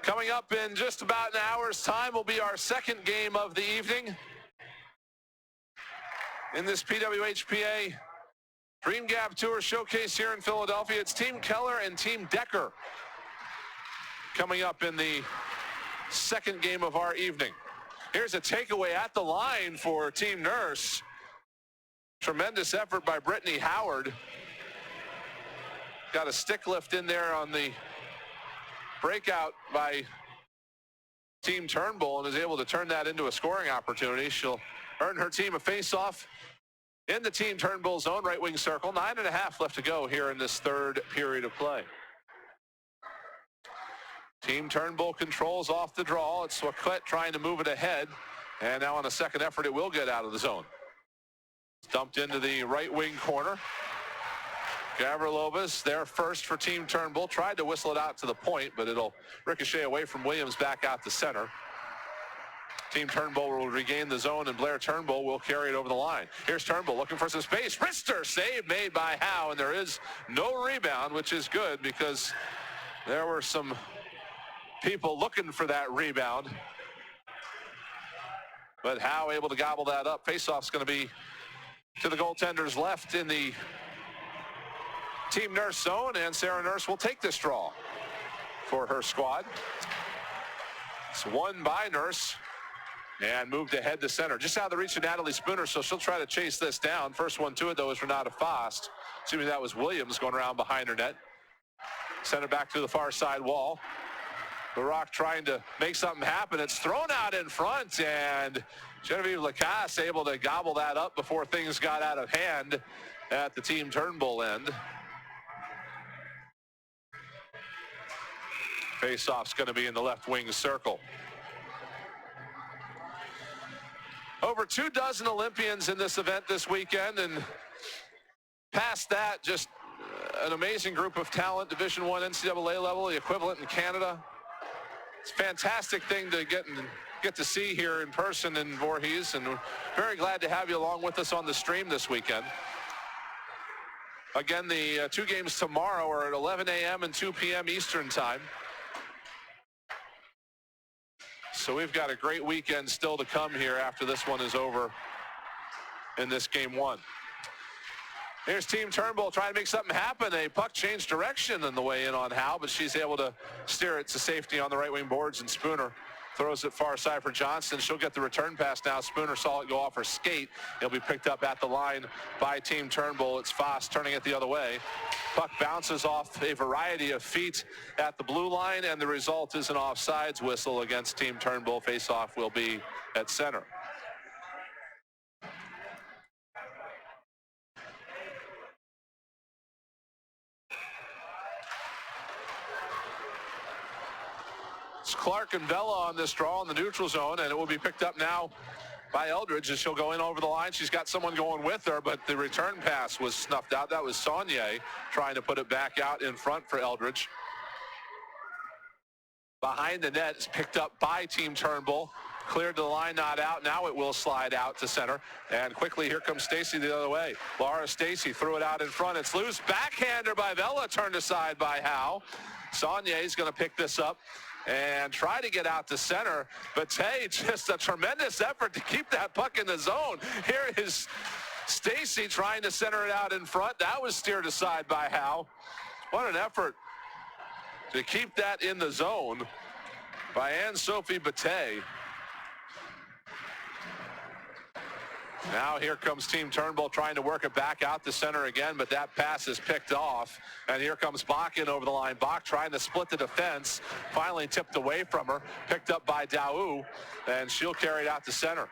Coming up in just about an hour's time will be our 2nd game of the evening in this PWHPA Dream Gap Tour Showcase here in Philadelphia. It's Team Keller and Team Decker coming up in the 2nd game of our evening. Here's a takeaway at the line for Team Nurse. Tremendous effort by Brittany Howard. Got a stick lift in there on the breakout by Team Turnbull and is able to turn that into a scoring opportunity. She'll earn her team a face-off in the Team Turnbull zone, right wing circle. 9.5 left to go here in this 3rd period of play. Team Turnbull controls off the draw. It's Swaklet trying to move it ahead. And now on a 2nd effort, it will get out of the zone. It's dumped into the right wing corner. Gavrilovas there first for Team Turnbull. Tried to whistle it out to the point, but it'll ricochet away from Williams back out to center. Team Turnbull will regain the zone, and Blair Turnbull will carry it over the line. Here's Turnbull looking for some space. Wrister save made by Howe, and there is no rebound, which is good because there were some people looking for that rebound. But Howe able to gobble that up. Faceoff's going to be to the goaltender's left in the Team Nurse zone, and Sarah Nurse will take this draw for her squad. It's won by Nurse and moved ahead to center. Just out of the reach of Natalie Spooner, so she'll try to chase this down. First one to it, though, is Renata Fost. Assuming that was Williams going around behind her net. Send it back to the far side wall. Barak trying to make something happen. It's thrown out in front, and Genevieve Lacasse able to gobble that up before things got out of hand at the Team Turnbull end. Face-off's going to be in the left wing circle. Over 24 Olympians in this event this weekend, and past that, just an amazing group of talent. Division I NCAA level, the equivalent in Canada. It's a fantastic thing to get to see here in person in Voorhees, and we're very glad to have you along with us on the stream this weekend. Again, the 2 games tomorrow are at 11 a.m. and 2 p.m. Eastern time. So we've got a great weekend still to come here after this one is over in this game 1. Here's Team Turnbull trying to make something happen. A puck changed direction on the way in on Howe, but she's able to steer it to safety on the right wing boards, and Spooner throws it far side for Johnston. She'll get the return pass now. Spooner saw it go off her skate. It'll be picked up at the line by Team Turnbull. It's Foss turning it the other way. Puck bounces off a variety of feet at the blue line, and the result is an offsides whistle against Team Turnbull. Face-off will be at center. It's Clark and Vela on this draw in the neutral zone, and it will be picked up now by Eldridge as she'll go in over the line. She's got someone going with her, but the return pass was snuffed out. That was Saunier trying to put it back out in front for Eldridge. Behind the net is picked up by Team Turnbull. Cleared to the line, not out. Now it will slide out to center. And quickly, here comes Stacy the other way. Laura Stacy threw it out in front. It's loose. Backhander by Vela, turned aside by Howe. Saunier is going to pick this up and try to get out to center. But Tay, just a tremendous effort to keep that puck in the zone. Here is Stacy trying to center it out in front. That was steered aside by Howe. What an effort to keep that in the zone by Anne-Sophie Bate. Now here comes Team Turnbull trying to work it back out to center again, but that pass is picked off. And here comes Bach in over the line. Bach trying to split the defense. Finally tipped away from her. Picked up by Daou, and she'll carry it out to center.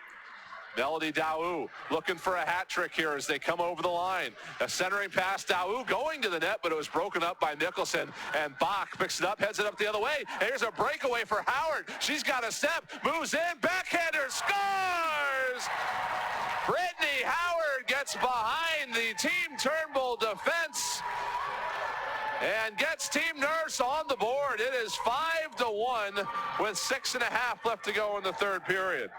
Melody Daou looking for a hat trick here as they come over the line. A centering pass, Daou going to the net, but it was broken up by Nicholson. And Bach picks it up, heads it up the other way. And here's a breakaway for Howard. She's got a step, moves in, backhander, scores! Brittany Howard gets behind the Team Turnbull defense and gets Team Nurse on the board. It is 5-1 with 6.5 left to go in the third period.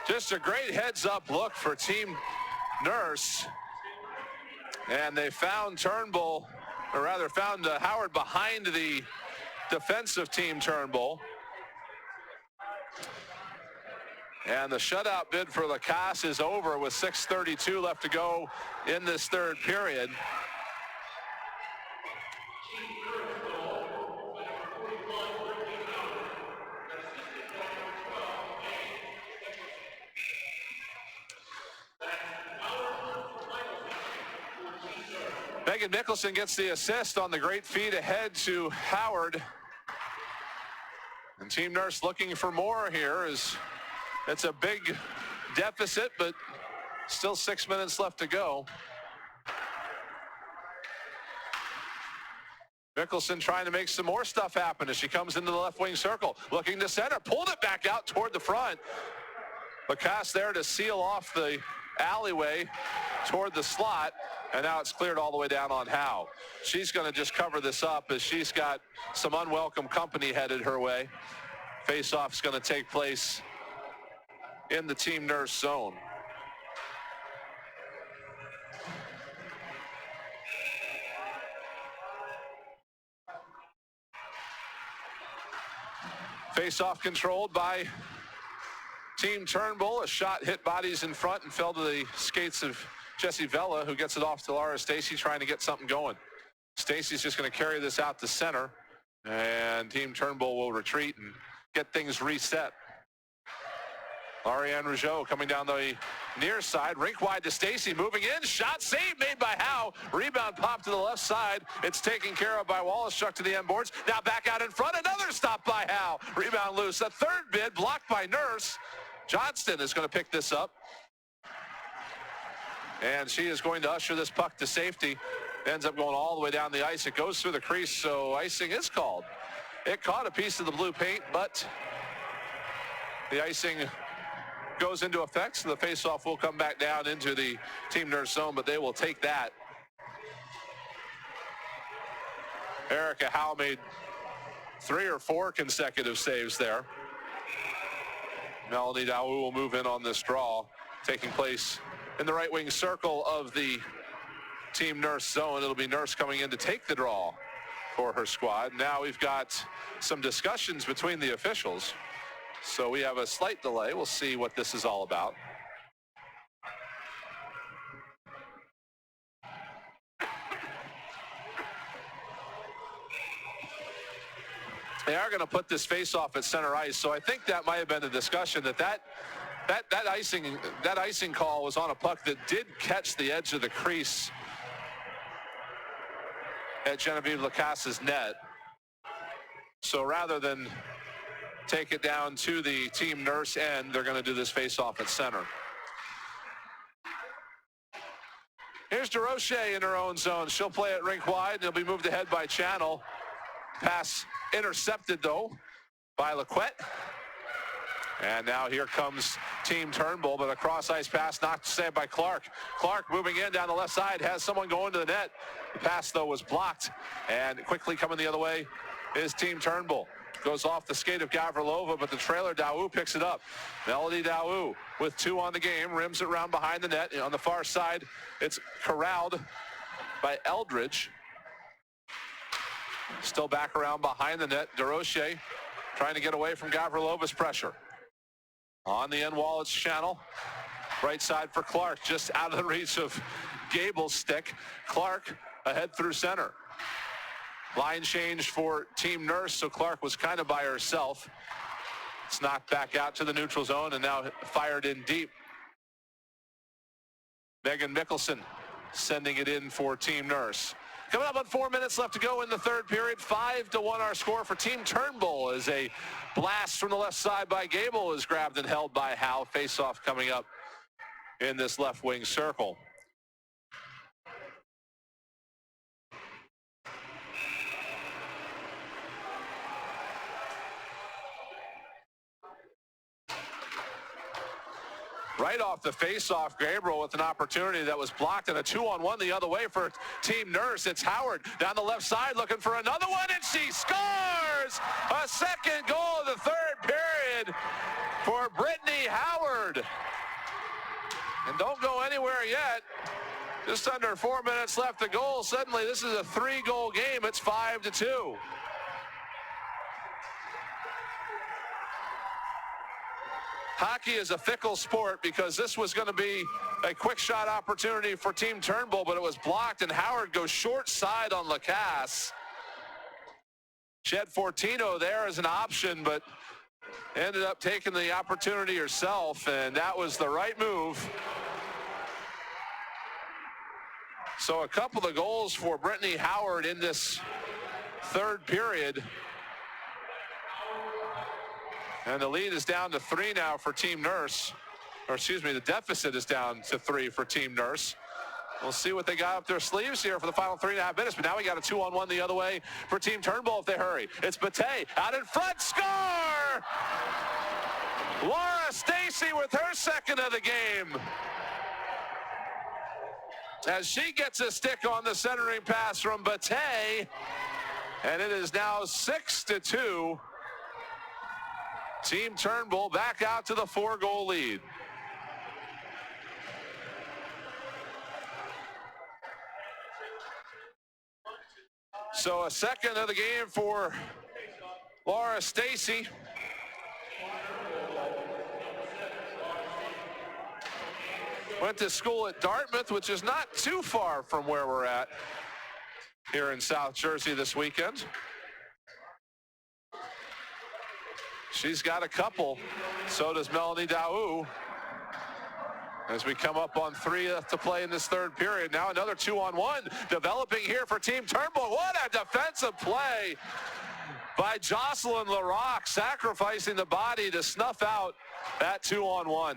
Just a great heads-up look for Team Nurse. And they found Turnbull, or rather found Howard behind the defensive Team Turnbull. And the shutout bid for Lacasse is over with 6:32 left to go in this third period. Megan Nicholson gets the assist on the great feed ahead to Howard. And Team Nurse looking for more here. It's a big deficit, but still 6 minutes left to go. Nicholson trying to make some more stuff happen as she comes into the left wing circle. Looking to center, pulled it back out toward the front. Lacasse there to seal off the alleyway toward the slot. And now it's cleared all the way down on Howe. She's going to just cover this up as she's got some unwelcome company headed her way. Face-off's going to take place in the Team Nurse zone. Face-off controlled by Team Turnbull. A shot hit bodies in front and fell to the skates of Jessie Vella, who gets it off to Laura Stacy, trying to get something going. Stacy's just going to carry this out to center, and Team Turnbull will retreat and get things reset. Ariane Rougeau coming down the near side, rink wide to Stacy, moving in, shot save made by Howe. Rebound popped to the left side. It's taken care of by Wallace, struck to the end boards. Now back out in front, another stop by Howe. Rebound loose. A third bid blocked by Nurse. Johnston is going to pick this up. And she is going to usher this puck to safety. Ends up going all the way down the ice. It goes through the crease, so icing is called. It caught a piece of the blue paint, but the icing goes into effect, so the face-off will come back down into the Team Nurse zone, but they will take that. Erica Howe made 3 or 4 consecutive saves there. Melanie Daou will move in on this draw, taking place in the right wing circle of the Team Nurse zone. It'll be Nurse coming in to take the draw for her squad. Now we've got some discussions between the officials, so we have a slight delay. We'll see what this is all about. They are going to put this face-off at center ice, so I think that might have been a discussion that icing call was on a puck that did catch the edge of the crease at Genevieve Lacasse's net. So rather than take it down to the Team Nurse end, they're going to do this face-off at center. Here's DeRoche in her own zone. She'll play it rink wide. It'll be moved ahead by Channel. Pass intercepted, though, by Laquette. And now here comes Team Turnbull, but a cross-ice pass knocked aside by Clark. Clark moving in down the left side, has someone going to the net. The pass, though, was blocked. And quickly coming the other way is Team Turnbull. goes off the skate of Gavrilova, but the trailer, Daou, picks it up. Melody Daou with 2 on the game, rims it around behind the net. On the far side, it's corralled by Eldridge. Still back around behind the net. DeRoche trying to get away from Gavrilova's pressure. On the end wall, it's Channel. Right side for Clark, just out of the reach of Gable's stick. Clark ahead through center. Line change for Team Nurse, so Clark was kind of by herself. It's knocked back out to the neutral zone and now fired in deep. Megan Mickelson sending it in for Team Nurse. Coming up on 4 minutes left to go in the third period. 5-1 our score for Team Turnbull as a blast from the left side by Gable is grabbed and held by Howe. Face-off coming up in this left wing circle. Right off the face-off, Gabriel with an opportunity that was blocked, and a 2-on-1 the other way for Team Nurse. It's Howard down the left side looking for another one, and she scores! A second goal of the third period for Brittany Howard. And don't go anywhere yet. Just under 4 minutes left to goal. Suddenly, this is a 3-goal game. It's 5-2. Hockey is a fickle sport because this was going to be a quick shot opportunity for Team Turnbull, but it was blocked, and Howard goes short side on Lacasse. She had Fortino there as an option, but ended up taking the opportunity herself, and that was the right move. So a couple of goals for Brittany Howard in this third period. And the lead is down to 3 now for Team Nurse. Or excuse me, the deficit is down to 3 for Team Nurse. We'll see what they got up their sleeves here for the final 3.5 minutes. But now we got a 2-on-1 the other way for Team Turnbull if they hurry. It's Bate out in front, score! Laura Stacy with her second of the game. As she gets a stick on the centering pass from Bate. And it is now 6-2. Team Turnbull back out to the 4-goal lead. So a second of the game for Laura Stacy. Went to school at Dartmouth, which is not too far from where we're at here in South Jersey this weekend. She's got a couple. So does Melanie Daou. As we come up on 3 to play in this third period. Now another 2-on-1 developing here for Team Turnbull. What a defensive play by Jocelyn Larocque, sacrificing the body to snuff out that 2-on-1.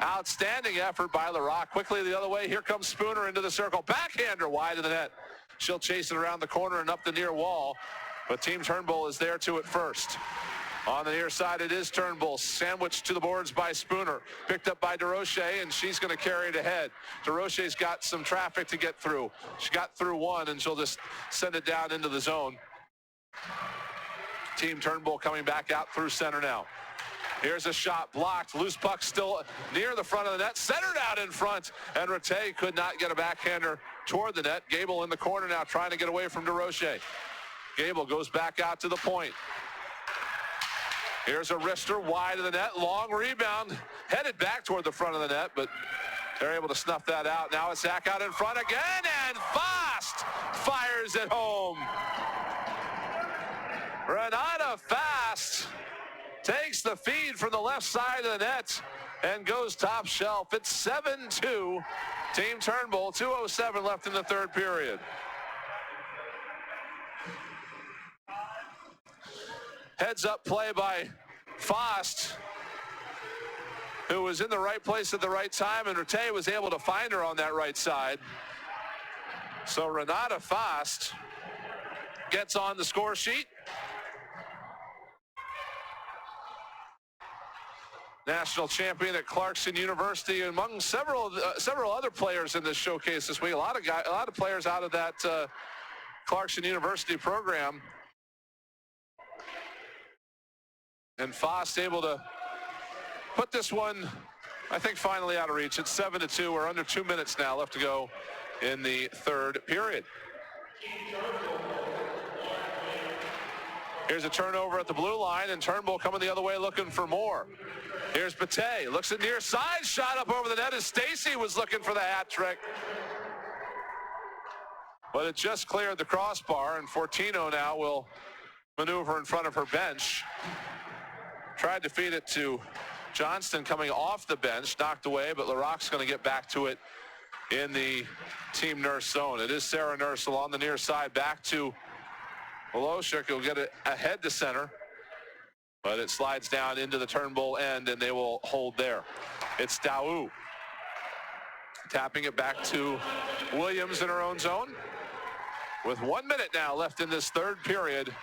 Outstanding effort by Larocque. Quickly the other way. Here comes Spooner into the circle. Backhander wide of the net. She'll chase it around the corner and up the near wall. But Team Turnbull is there to it first. On the near side, it is Turnbull, sandwiched to the boards by Spooner. Picked up by DeRoche, and she's going to carry it ahead. DeRoche's got some traffic to get through. She got through one, and she'll just send it down into the zone. Team Turnbull coming back out through center now. Here's a shot blocked. Loose puck still near the front of the net. Centered out in front, and Rattay could not get a backhander toward the net. Gable in the corner now trying to get away from DeRoche. Gable goes back out to the point. Here's a wrister wide of the net. Long rebound. Headed back toward the front of the net, but they're able to snuff that out. Now it's Zach out in front again, and Fast fires it home. Renata Fast takes the feed from the left side of the net and goes top shelf. It's 7-2. Team Turnbull, 2:07 left in the third period. Heads up play by Fost, who was in the right place at the right time, and Rattay was able to find her on that right side. So Renata Fost gets on the score sheet. National champion at Clarkson University, among several other players in this showcase this week. A lot of players out of that Clarkson University program. And Fost able to put this one, I think, finally out of reach. It's 7-2. We're under 2 minutes now left to go in the third period. Here's a turnover at the blue line, and Turnbull coming the other way looking for more. Here's Bate, looks at near side, shot up over the net as Stacy was looking for the hat trick. But it just cleared the crossbar, and Fortino now will maneuver in front of her bench. Tried to feed it to Johnston coming off the bench, knocked away, but LaRocque's going to get back to it in the Team Nurse zone. It is Sarah Nurse along the near side, back to Woloshuk. Will get it ahead to center, but it slides down into the Turnbull end, and they will hold there. It's Daou tapping it back to Williams in her own zone. With 1 minute now left in this third period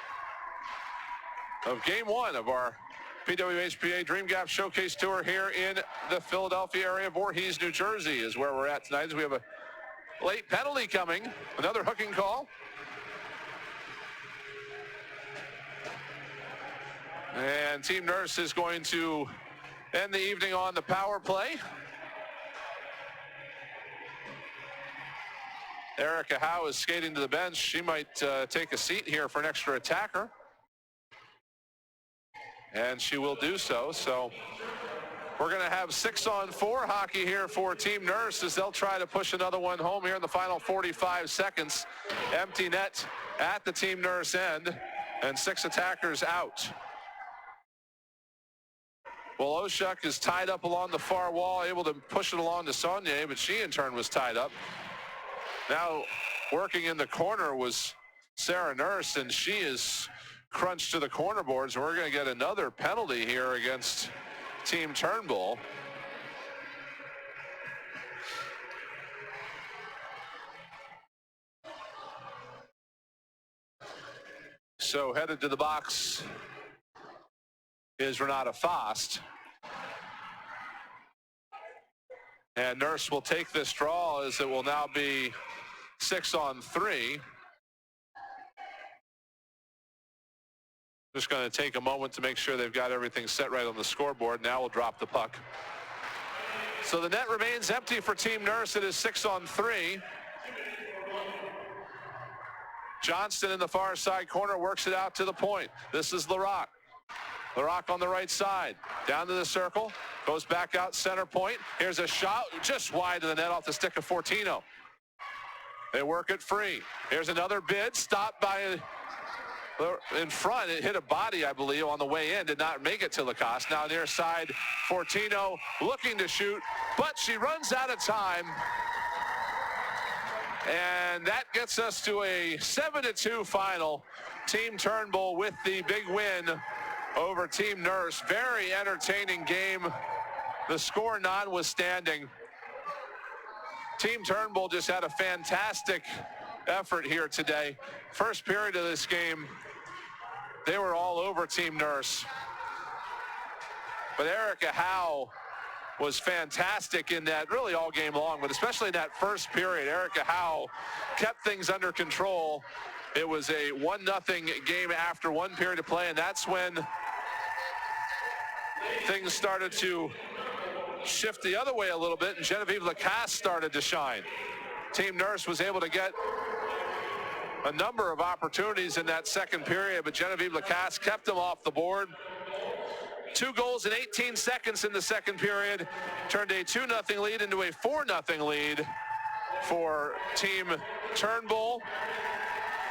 of game one of our PWHPA Dream Gap Showcase Tour here in the Philadelphia area. Voorhees, New Jersey is where we're at tonight, as we have a late penalty coming. Another hooking call. And Team Nurse is going to end the evening on the power play. Erica Howe is skating to the bench. She might take a seat here for an extra attacker. And she will do so. So we're going to have 6-on-4 hockey here for Team Nurse as they'll try to push another one home here in the final 45 seconds. Empty net at the Team Nurse end, and 6 attackers out. Woloshuk is tied up along the far wall, able to push it along to Saunier, but she in turn was tied up. Now working in the corner was Sarah Nurse, and she is crunched to the corner boards. We're going to get another penalty here against Team Turnbull. So headed to the box is Renata Fost. And Nurse will take this draw as it will now be 6-on-3. Just going to take a moment to make sure they've got everything set right on the scoreboard. Now we'll drop the puck. So the net remains empty for Team Nurse. It is 6-on-3. Johnston in the far side corner works it out to the point. This is LaRocque. LaRocque on the right side, down to the circle, goes back out center point. Here's a shot just wide of the net off the stick of Fortino. They work it free. Here's another bid, stopped by in front. It hit a body, I believe, on the way in, did not make it to Lacoste. Now near side, Fortino looking to shoot, but she runs out of time. And that gets us to a 7-2 final. Team Turnbull with the big win over Team Nurse. Very entertaining game, the score notwithstanding. Team Turnbull just had a fantastic effort here today. First period of this game, they were all over Team Nurse. But Erica Howe was fantastic in that, really all game long, but especially in that first period. Erica Howe kept things under control. It was a 1-0 game after 1 period of play, and that's when things started to shift the other way a little bit, and Genevieve Lacasse started to shine. Team Nurse was able to get a number of opportunities in that second period, but Genevieve Lacasse kept them off the board. 2 goals in 18 seconds in the second period turned a 2-0 lead into a 4-0 lead for Team Turnbull.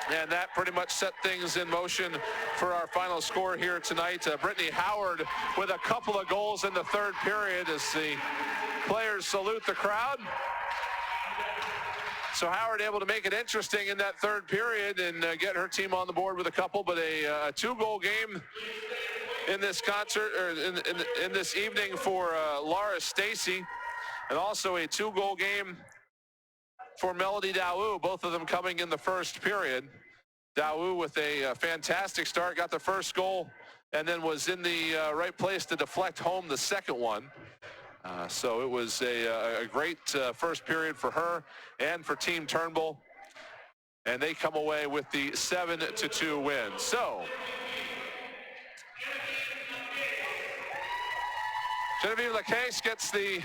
And that pretty much set things in motion for our final score here tonight. Brittany Howard with a couple of goals in the third period as the players salute the crowd. So Howard able to make it interesting in that third period and get her team on the board with a couple, but a 2-goal game in this concert, or in this evening for Laura Stacy, and also a 2-goal game for Melody Daou, both of them coming in the first period. Daou with a fantastic start, got the first goal, and then was in the right place to deflect home the second one. So it was a great first period for her and for Team Turnbull, and they come away with the 7-2 win. So Genevieve Lacase gets the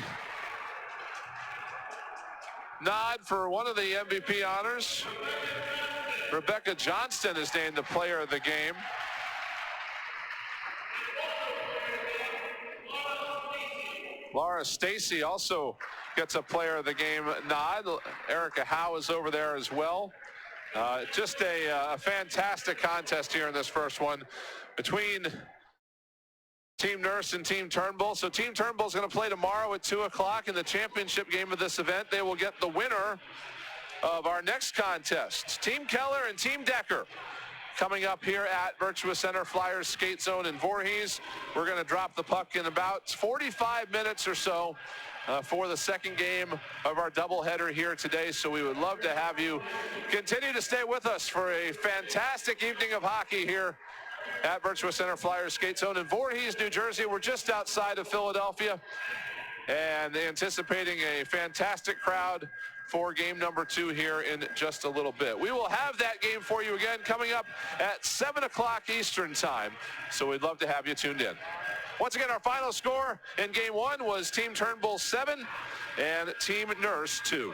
nod for one of the MVP honors. Rebecca Johnston is named the player of the game. Laura Stacy also gets a player of the game nod. Erica Howe is over there as well. Just a fantastic contest here in this first one between Team Nurse and Team Turnbull. So Team Turnbull is going to play tomorrow at 2 o'clock in the championship game of this event. They will get the winner of our next contest, Team Keller and Team Decker. Coming up here at Virtua Center Flyers Skate Zone in Voorhees. We're going to drop the puck in about 45 minutes or so for the second game of our doubleheader here today. So we would love to have you continue to stay with us for a fantastic evening of hockey here at Virtua Center Flyers Skate Zone in Voorhees, New Jersey. We're just outside of Philadelphia and anticipating a fantastic crowd for game number 2 here in just a little bit. We will have that game for you again coming up at 7 o'clock Eastern time. So we'd love to have you tuned in. Once again, our final score in game 1 was Team Turnbull 7 and Team Nurse 2.